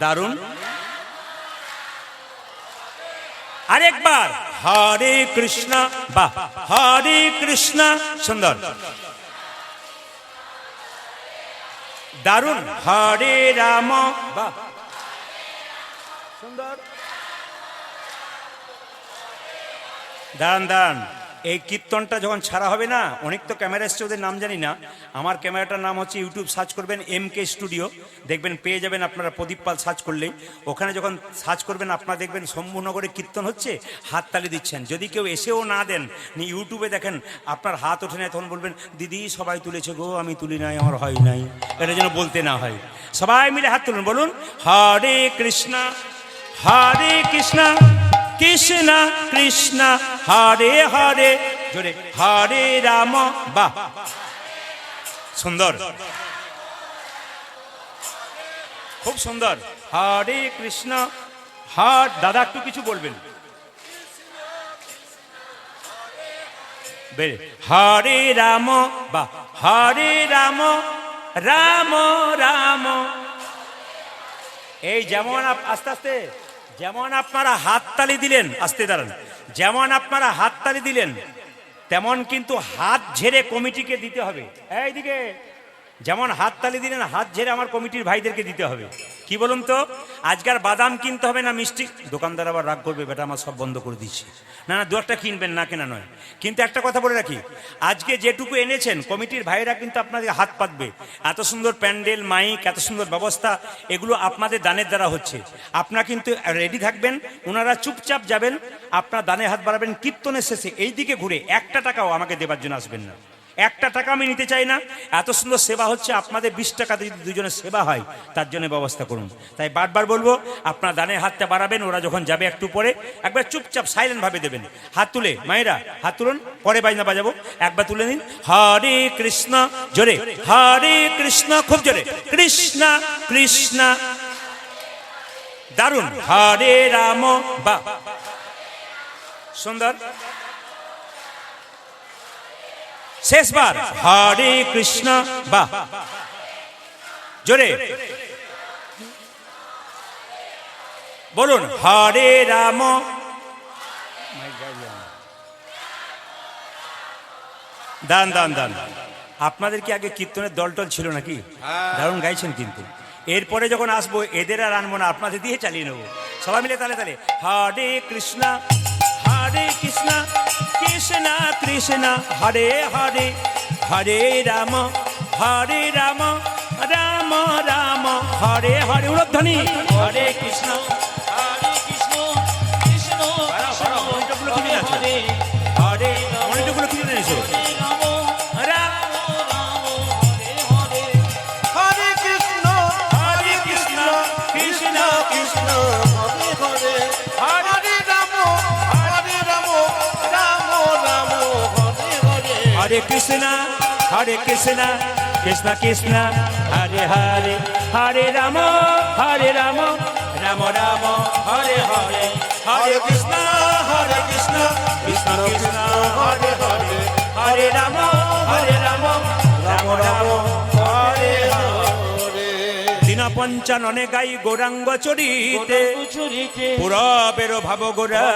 দারুণ। আরেকবার হরে কৃষ্ণ, বাহ হরে কৃষ্ণ, সুন্দর দারুণ, হরে রাম, বাহ সুন্দর। দাঁড়ান দাঁড়ান, এই কীর্তনটা যখন ছাড়া হবে না, অনেক তো ক্যামেরা এসছে, ওদের নাম জানি না। আমার ক্যামেরাটার নাম হচ্ছে, ইউটিউব সার্চ করবেন MK স্টুডিও, দেখবেন পেয়ে যাবেন আপনারা। প্রদীপ পাল সার্চ করলেই, ওখানে যখন সার্চ করবেন আপনারা দেখবেন শম্ভুনগরে কীর্তন হচ্ছে, হাততালি দিচ্ছেন। যদি কেউ এসেও না দেন, ইউটিউবে দেখেন, আপনার হাত ওঠে না, তখন বলবেন দিদি সবাই তুলেছে গো, আমি তুলি নাই, আমার হয় নাই, এটা যেন বলতে না হয়। সবাই মিলে হাত তুলুন, বলুন হরে কৃষ্ণ, হরে কৃষ্ণ, কৃষ্ণ কৃষ্ণ, হরে হরে, জোরে হরে রাম, বাহ সুন্দর, খুব সুন্দর। হরে কৃষ্ণ, দাদা একটু কিছু বলবেন, হরে রাম, বাহ হরে রাম, রাম রাম। এই যেমন আস্তে আস্তে, যেমন আপনারা হাততালি দিলেন, আস্তে দাঁড়ান, যেমন আপনারা হাততালি দিলেন, তেমন কিন্তু হাত ঝেড়ে কমিটিকে দিতে হবে। এইদিকে যেমন হাততালি দিলেন, হাত ঝেড়ে আমার কমিটির ভাইদেরকে দিতে হবে। কি বলুন তো, আজকাল বাদাম কিনতে হবে না মিষ্টি, দোকানদার আবার রাগ করবে, বেটা আমার সব বন্ধ করে দিচ্ছি। না না, দু একটা কিনবেন, না কেনা নয়। কিন্তু একটা কথা বলে রাখি, আজকে যেটুকু এনেছেন কমিটির ভাইরা কিন্তু আপনাদের হাত পাতবে। এত সুন্দর প্যান্ডেল, মাইক, এত সুন্দর ব্যবস্থা, এগুলো আপনাদের দানের দ্বারা হচ্ছে। আপনারা কিন্তু রেডি থাকবেন, ওনারা চুপচাপ যাবেন, আপনার দানে হাত বাড়াবেন। কীর্তনের শেষে এই দিকে ঘুরে একটা টাকাও আমাকে দেবার জন্য আসবেন না, একটা টাকা আমি নিতে চাই না। এত সুন্দর সেবা হচ্ছে, আপনাদের 20 টাকাতে যদি দুজনের সেবা হয়, তার জন্য ব্যবস্থা করুন। তাই বারবার বলবো, আপনার দানের হাতটা বাড়াবেন, ওরা যখন যাবে একটু পরে একবার চুপচাপ সাইলেন্ট ভাবে দেবেন। হাত তুলে, মায়েরা হাত তুলুন, পরে বাজনা বাজাবো, একবার তুলে নিন। হরে কৃষ্ণ, জোরে হরে কৃষ্ণ, খুব জোরে কৃষ্ণ কৃষ্ণ, দারুণ, হরে রাম, বাহ সুন্দর। শেষবার হরে কৃষ্ণ, বাহ জোরে বলুন হরে রাম। দান দান দান। আপনাদের কি আগে কীর্তনের দলটল ছিল নাকি? দারুণ গাইছেন কিন্তু। এরপরে যখন আসবো এদের আর আনবো না, আপনাদের দিয়ে চালিয়ে নেবো। সবাই মিলে তালে তালে হরে কৃষ্ণ, হরে কৃষ্ণ, কৃষ্ণ কৃষ্ণ, হরে হরে, হরে রাম, হরে রাম, রাম রাম, হরে হরে। উলধ্বনি হরে কৃষ্ণ, হরে কৃষ্ণ, কৃষ্ণ কৃষ্ণ, হরে হরে, হরে মনিটরগুলো কি এনেছো? রাম রাম রাম, হরে হরে, হরে কৃষ্ণ, হরে কৃষ্ণ, কৃষ্ণ কৃষ্ণ হরে হরে, হরে রাম, হরে রাম, রাম কৃষ্ণ কৃষ্ণ কৃষ্ণ হরে হরে, হরে রাম রাম রাম হরে হরে, হরে কৃষ্ণ কৃষ্ণ কৃষ্ণ হরে হরে, হরে রাম রাম রাম হরে হরে। দিন পঞ্চাননে গাই গৌরাঙ্গ চরিতে, পুরবের ভাব গোরা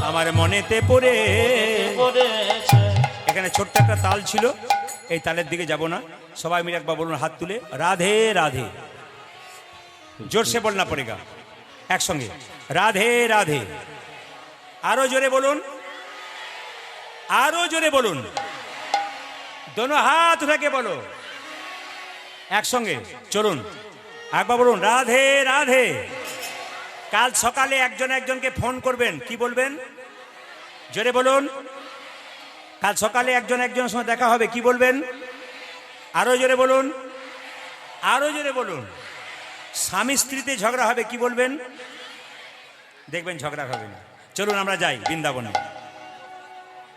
আমার মনেতে পড়ে। এখানে ছোট্ট একটা তাল ছিল, এই তালের দিকে যাব না, সবাই মিলে একবার বলুন হাত তুলে, রাধে রাধে। জোরসে বলনা পড়েগা, একসঙ্গে রাধে রাধে। আরো জোরে বলুন, আরো জোরে বলুন, দোনো হাত উঠাকে বলো একসঙ্গে। চলুন একবার বলুন রাধে রাধে। কাল সকালে একজন একজনকে ফোন করবেন, কি বলবেন? জোরে বলুন। কাল সকালে একজন একজনের সঙ্গে দেখা হবে, কি বলবেন? আরো জোরে বলুন, আরো জোরে বলুন। স্বামী স্ত্রীতে ঝগড়া হবে, কি বলবেন? দেখবেন ঝগড়া হবে না। চলুন আমরা যাই বৃন্দাবনে।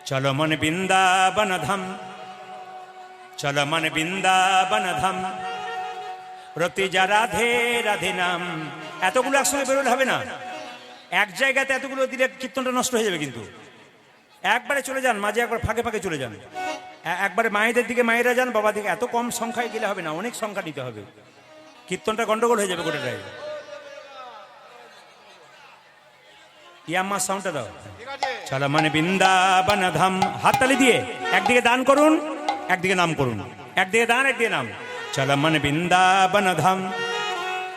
চলো মন বৃন্দাবন ধাম, চলো মন বৃন্দাবন ধাম, রতি যা রাধে রাধে নাম। এতগুলো একসঙ্গে বেরোলে হবে না, এক জায়গাতে এতগুলো দিলে কীর্তনটা নষ্ট হয়ে যাবে। কিন্তু একবারে চলে যান, মাঝে একবার ফাঁকে ফাঁকে চলে যান। একবারে মায়েদের দিকে মায়েরা যান, বাবা দিকে। এত কম সংখ্যায় গেলে হবে না, অনেক সংখ্যা নিতে হবে, কীর্তনটা গন্ডগোল হয়ে যাবে গোটাটাই। ইয়াম্মা সাউন্ডটা দাও। চলো মানে বৃন্দাবন ধাম, হাততালি দিয়ে একদিকে দান করুন, একদিকে নাম করুন, একদিকে দান একদিকে নাম। চলো মানে বৃন্দাবন ধাম,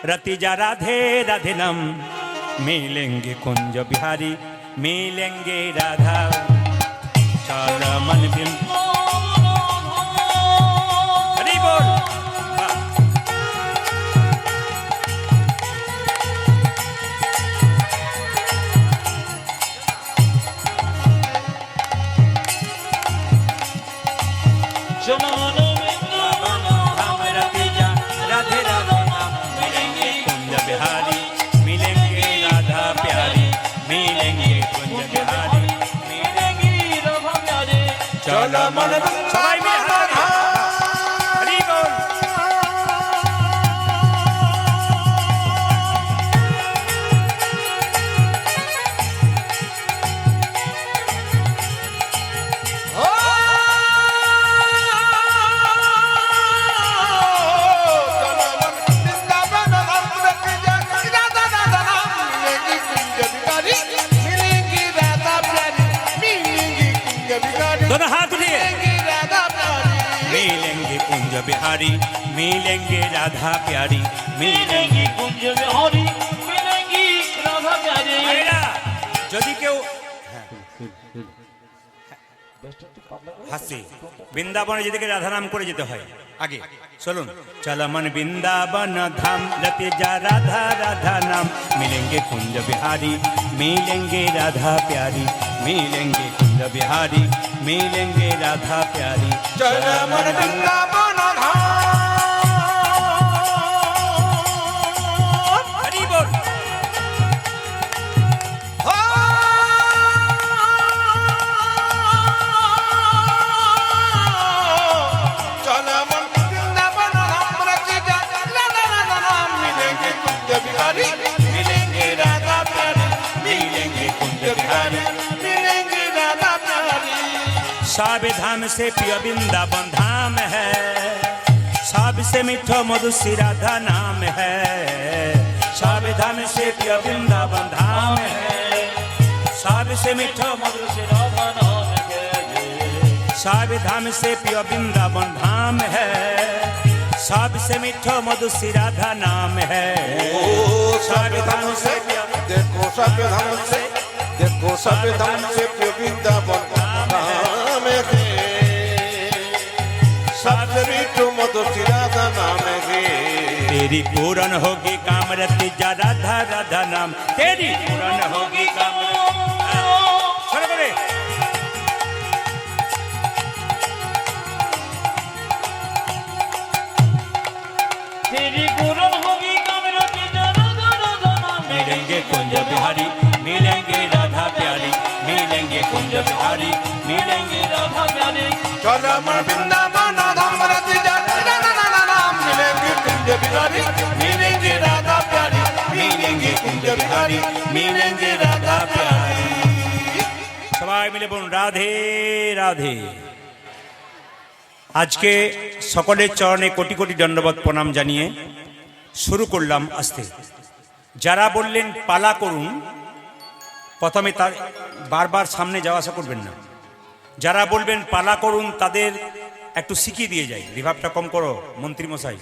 রতি যা রাধে রাধে নাম, মিলেंगे कुंज बिहारी मिलेंगे राधा। चलो मन हरि बोल। চলো মন সবাই মিলে হাত তালি। হরি বল। दोनों हाथ उठिए। मिलेंगे कुंज बिहारी मिलेंगे राधा प्यारी, मिलेंगे कुंज बिहारी मिलेंगी राधा प्यारी। মায়েরা, যদি কেউ হাসি বৃন্দাবনে যেদিকে রাধা নাম করে যেতে হয় আগে চলুন। চলো मन वृंदावन धाम, रते जा राधा राधा नाम, मिलेंगे कुंज बिहारी मिलेंगे राधा प्यारी, मिलेंगे कुंज बिहारी मिलेंगे राधा प्यारी। চলো মন বৃন্দাবন ধাম। हरि बोल। চলো মন বৃন্দাবন ধাম, রতি যা রাধা রাধা নাম, মিলেंगे कुंज बिहारी मिलेंगे राधा प्यारी, मिलेंगे कुंज बिहारी मिलेंगे राधा प्यारी। सब धाम से प्रिय वृंदावन धाम है, सबसे मीठो मधु श्री राधा नाम है। सब धाम से प्रिय वृंदावन धाम है, सबसे मीठो मधु श्री राधा नाम है। सब धाम से प्रिय वृंदावन धाम है, सबसे मीठो मधु श्री राधा नाम है। सब धाम से देखो, सब धाम से देखो, सब धाम से वृंदावन धाम है, सबसे मीठो मधुर श्री राधा नाम है। तेरी पूर्ण होगी कामरति जा राधा राधा नाम, तेरी पूर्ण होगी कामरति। छोड़ो करे। तेरी पूर्ण होगी कामरति जा राधा राधा नाम, मिलेंगे कुंज बिहारी मिलेंगे राधा प्यारी, मिलेंगे कुंज बिहारी मिलेंगे राधा प्यारी। चल मन वृंदावन धाम रति जा ना ना ना ना मिलेंगे कुंज बिहारी मिलेंगे राधा प्यारी मिलेंगे कुंज बिहारी मिलेंगे राधा प्यारी সবাই মিলে বলুন রাধে রাধে। আজকে সকলের চরণে কোটি কোটি দণ্ডবত প্রণাম জানিয়ে শুরু করলাম আস্তে। যারা বললেন পালা করুন, প্রথমে তার বারবার সামনে যাওয়া আসা করবেন না। যারা বলবেন পালা করুন তাদের একটু শিখিয়ে দিয়ে যাই, রিভাবটা কম করো মন্ত্রী মশাই,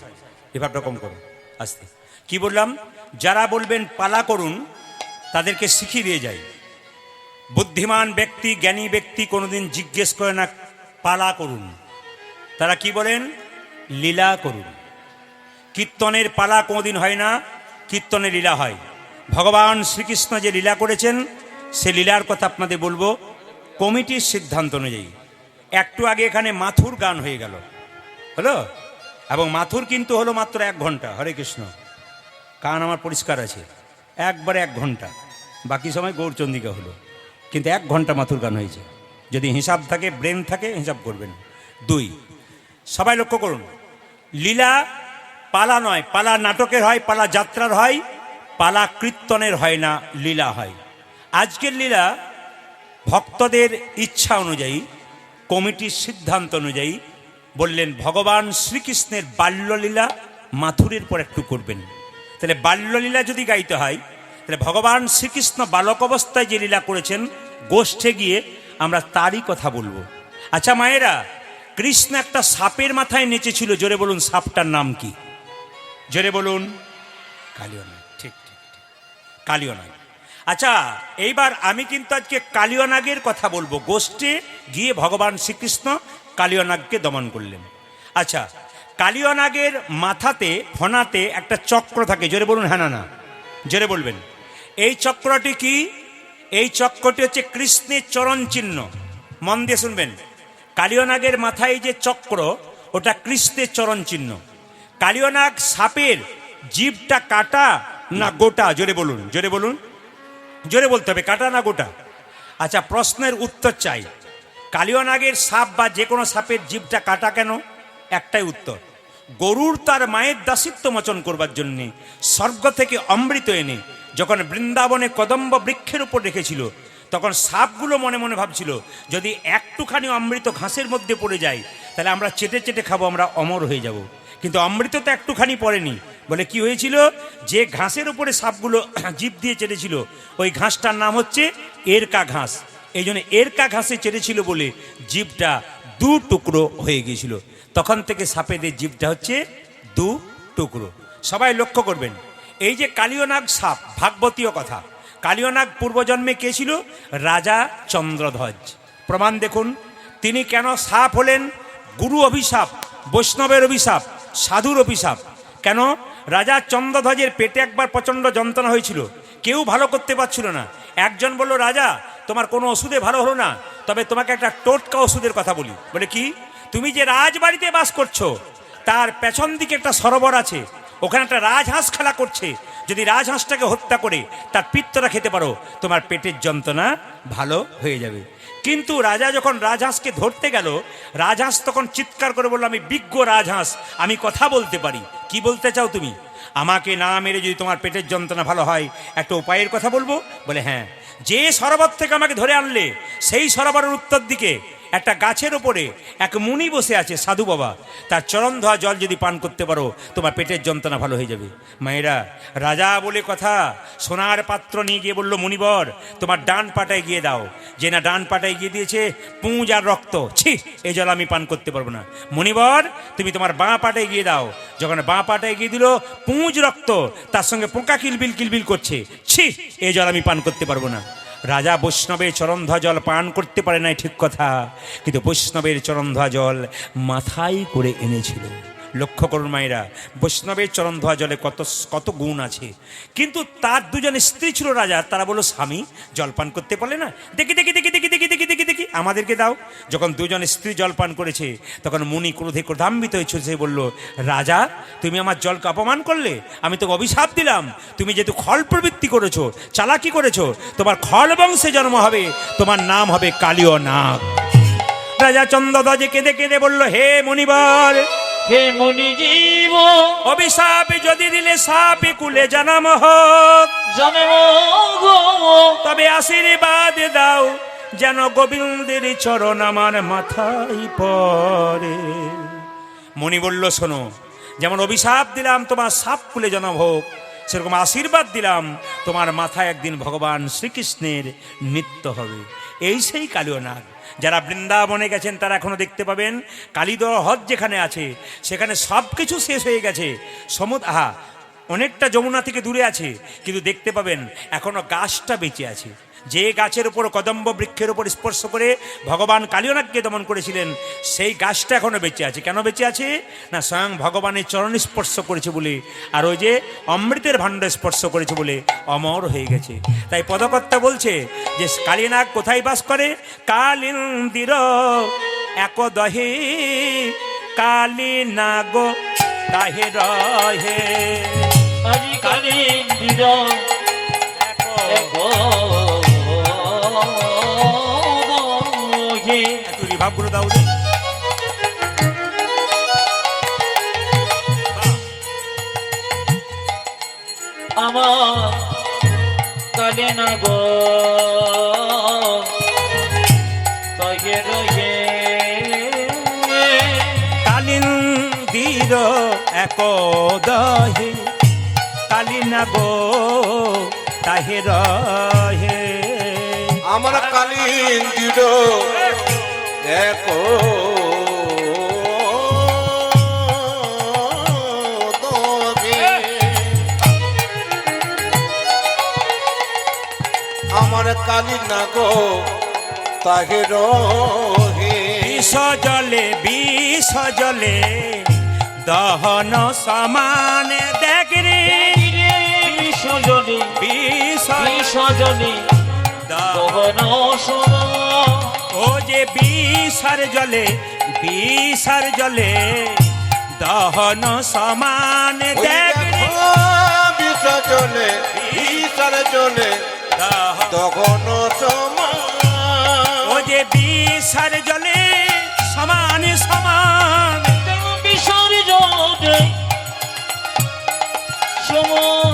রিভাবটা কম করো আস্তে। কি বললাম? যারা বলবেন পালা করুন তাদেরকে শিখিয়ে দিয়ে যাই। বুদ্ধিমান ব্যক্তি, জ্ঞানী ব্যক্তি কোনোদিন জিজ্ঞেস করে না পালা করুন, তারা কি বলেন? লীলা করুন। কীর্তনের পালা কোনোদিন হয় না, কীর্তনে লীলা হয়। ভগবান শ্রীকৃষ্ণ যে লীলা করেছেন সে লীলার কথা আপনাদের বলবো কমিটির সিদ্ধান্ত অনুযায়ী। একটু আগে এখানে মাথুর গান হয়ে গেল, হলো, এবং মাথুর কিন্তু হলো মাত্র 1 ঘন্টা। হরে কৃষ্ণ, কান আমার পরিষ্কার আছে, একবারে 1 ঘন্টা, বাকি সময় গৌরচন্দিকা হলো, কিন্তু 1 ঘন্টা মাথুর গান হয়েছে। যদি হিসাব থাকে, ব্রেন থাকে, হিসাব করবেন। 2, সবাই লক্ষ্য করুন, লীলা পালা নয়, পালা নাটকের হয়, পালা যাত্রার হয়, পালা কীর্তনের হয় না, লীলা হয়। আজকের লীলা ভক্তদের ইচ্ছা অনুযায়ী, কমিটির সিদ্ধান্ত অনুযায়ী বললেন ভগবান শ্রীকৃষ্ণের বাল্যলীলা মাথুরের পর একটু করবেন। তাহলে বাল্যলীলা যদি গাইতে হয়, তাহলে ভগবান শ্রীকৃষ্ণ বালক অবস্থায় যে লীলা করেছেন গোষ্ঠে গিয়ে আমরা তারই কথা বলবো। আচ্ছা মায়েরা, কৃষ্ণ একটা সাপের মাথায় নেচেছিল, জোরে বলুন সাপটার নাম কি? জোরে বলুন। কালিয়নাগ। ঠিক ঠিক ঠিক, কালিয়নাগ। আচ্ছা, এইবার আমি কিন্তু আজকে কালিয়নাগের কথা বলবো। গোষ্ঠে গিয়ে ভগবান শ্রীকৃষ্ণ কালিয়নাগকে দমন করলেন। আচ্ছা, কালিয়নাগের মাথাতে ফনাতে একটা চক্র থাকে, জোরে বলুন হ্যাঁ না না, জোরে বলবেন। এই চক্রটি কি? এই চক্রটি হচ্ছে কৃষ্ণের চরণ চিহ্ন। মন দিয়ে শুনবেন, কালিয়নাগের মাথায় যে চক্র ওটা কৃষ্ণের চরণ চিহ্ন। কালিয়নাগ সাপের জিভটা কাটা না গোটা? জোরে বলুন, জোরে বলুন, জোরে বলতে হবে, কাটা না গোটা? আচ্ছা, প্রশ্নের উত্তর চাই। কালিয়নাগের সাপ বা যে কোনো সাপের জিভটা কাটা কেন? একটাই উত্তর, গরুর তার মায়ের দাসিত্ব মোচন করবার জন্যে স্বর্গ থেকে অমৃত এনে যখন বৃন্দাবনে কদম্ব বৃক্ষের উপর রেখেছিল, তখন সাপগুলো মনে মনে ভাবছিল যদি একটুখানি অমৃত ঘাসের মধ্যে পড়ে যায় তাহলে আমরা চেটে চেটে খাবো, আমরা অমর হয়ে যাব। কিন্তু অমৃত তো একটুখানি পড়েনি, বলে কি হয়েছিল? যে ঘাসের উপরে সাপগুলো জিভ দিয়ে চেটেছিল ওই ঘাসটার নাম হচ্ছে এরকা ঘাস। এই জন্য এরকা ঘাসে চেটেছিল বলে জিভটা 2 টুকরো হয়ে গিয়েছিল। তখন থেকে সাপেদের জিভটা হচ্ছে 2 টুকরো। সবাই লক্ষ্য করবেন, এই যে কালিয়নাগ সাপ, ভাগবতীয় কথা, কালিয়নাগ পূর্বজন্মে কে ছিল? রাজা চন্দ্রধ্বজ। প্রমাণ দেখুন, তিনি কেন সাপ হলেন? গুরু অভিশাপ, বৈষ্ণবের অভিশাপ, সাধুর অভিশাপ। কেন? রাজা চন্দ্রধ্বজের পেটে একবার প্রচণ্ড যন্ত্রণা হয়েছিল, কেউ ভালো করতে পারছিল না। একজন বলল, রাজা তোমার কোনো ওষুধে ভালো হলো না, তবে তোমাকে একটা টোটকা ওষুধের কথা বলি। বলে কি? তুমি যে রাজবাড়িতে বাস করছো তার পেছন দিকে একটা সরোবর আছে, ওখানে একটা রাজহাঁস খেলা করছে, যদি রাজহাঁসটাকে হত্যা করে তার পিত্তটা খেতে পারো তোমার পেটের যন্ত্রণা ভালো হয়ে যাবে। কিন্তু রাজা যখন রাজহাঁসকে ধরতে গেল, রাজহাঁস তখন চিৎকার করে বলল, আমি বিজ্ঞ রাজহাঁস, আমি কথা বলতে পারি। কি বলতে চাও তুমি? আমাকে না মেরে যদি তোমার পেটের যন্ত্রণা ভালো হয় একটা উপায়ের কথা বলবো। বলে হ্যাঁ। যে সরোবর থেকে আমাকে ধরে আনলে সেই সরোবরের উত্তর দিকে একটা গাছের ওপরে এক মুনি বসে আছে, সাধু বাবা, তার চরণ ধোয়া জল যদি পান করতে পারো তোমার পেটের যন্ত্রণা ভালো হয়ে যাবে। মায়েরা, রাজা বলে কথা, সোনার পাত্র নিয়ে গিয়ে বলল, মুনিবর তোমার ডান পাটায় গিয়ে দাও। যে না ডান পাটায় গিয়ে দিয়েছে পুঁজ আর রক্ত, ছি এই জল আমি পান করতে পারবো না। মুনিবর তুমি তোমার বাঁ পাটায় গিয়ে দাও। যখন বাঁ পাটায় গিয়ে দিল পুঁজ রক্ত, তার সঙ্গে পোকা কিলবিল কিলবিল করছে, ছি এই জল আমি পান করতে পারবো না। রাজা বৈষ্ণবের চরণধোয়া জল পান করতে পারে নাই ঠিক কথা, কিন্তু বৈষ্ণবের চরণধোয়া জল মাথায় করে এনেছিল। লক্ষ্য করুন মায়েরা, বৈষ্ণবের চরণধোয়া জলে কত কত গুণ আছে। কিন্তু তার 2 জন স্ত্রী ছিল রাজার, তারা বলল, স্বামী জলপান করতে পারলে না, দেখি দেখি দেখি দেখি দেখি দেখি দেখি দেখি আমাদেরকে দাও। যখন 2 জন স্ত্রী জলপান করেছে তখন মুনি ক্রোধে ক্রোধান্বিত হয়েছে, সে বলল, রাজা তুমি আমার জলকে অপমান করলে, আমি তো অভিশাপ দিলাম, তুমি যেহেতু খল প্রবৃত্তি করেছো, চালাকি করেছো, তোমার খল বংশে জন্ম হবে, তোমার নাম হবে কালিয়নাগ। রাজা চন্দ্রধ্বজ কেঁদে কেঁদে বলল, হে মণিবর, হে মুনি জীব অভিশাপ যদি দিলে সাপে কুলে জানাম হোক, জানে গো তবে আশীর্বাদ দাও যেন গোবিন্দের চরণ আমার মাথায় পড়ে। মণি বলল, শোনো, যেমন অভিশাপ দিলাম তোমার সাপ কুলে জনম হোক, সেরকম আশীর্বাদ দিলাম তোমার মাথায় একদিন ভগবান শ্রীকৃষ্ণের নৃত্য হবে। এই সেই কালীয় নাগ। যারা বৃন্দাবনে গেছেন তারা এখনো দেখতে পাবেন কালীদহ হ্রদ যেখানে আছে সেখানে সব কিছু শেষ হয়ে গেছে। অনেকটা যমুনা থেকে দূরে আছে, কিন্তু দেখতে পাবেন এখনো গাছটা বেঁচে আছে। যে গাছের উপর কদম্ব বৃক্ষের উপর স্পর্শ করে ভগবান কালীয়নাগকে দমন করেছিলেন, সেই গাছটা এখনো বেঁচে আছে। কেন বেঁচে আছে? না, স্বয়ং ভগবানের চরণ স্পর্শ করেছে বলে, আর ওই যে অমৃতের ভাণ্ড স্পর্শ করেছে বলে অমর হয়ে গেছে। তাই পদকর্তা বলছে যে কালীনাগ কোথায় বাস করে? কালিন্দির একদহে কালী নাগ তাহে রহে। আজি কালিন্দির একটু রিভাব করে দাও রে। আমার কালে না গো তয়ে রয়ে কালিন্দির একদহে কালী নাগ তাহে রহে। আমার কালিন্দির এক আমার কালী নাগ তাহে রহে। বিষ জলে দহন সমানে দেখরে সজনে সজনে দহন ও যে বিষার জলে দহন সমানে দেখরে বিসর্জনে বিসর্জনে তখন সমান। ও যে বিষার জলে সমান সমান বিসর্জনে সমান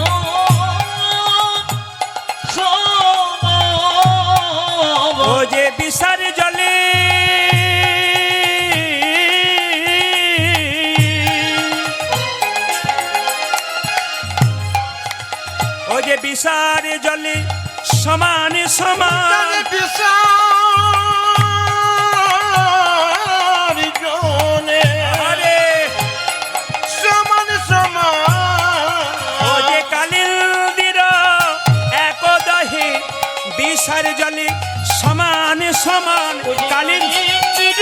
ও যে বিষার জলে ও যে বিষার জলে সমান সমান বিসর্জনে আরে সমান সমান। ও যে কালিন্দির একদহে বিষার জলে সমান সমান। কালিন্দির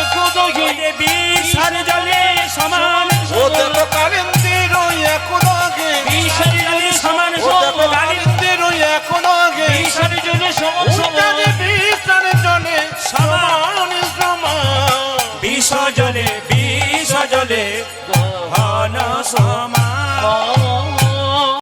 একদহে বিষার জলে সমান ও দেখো কালিন্দির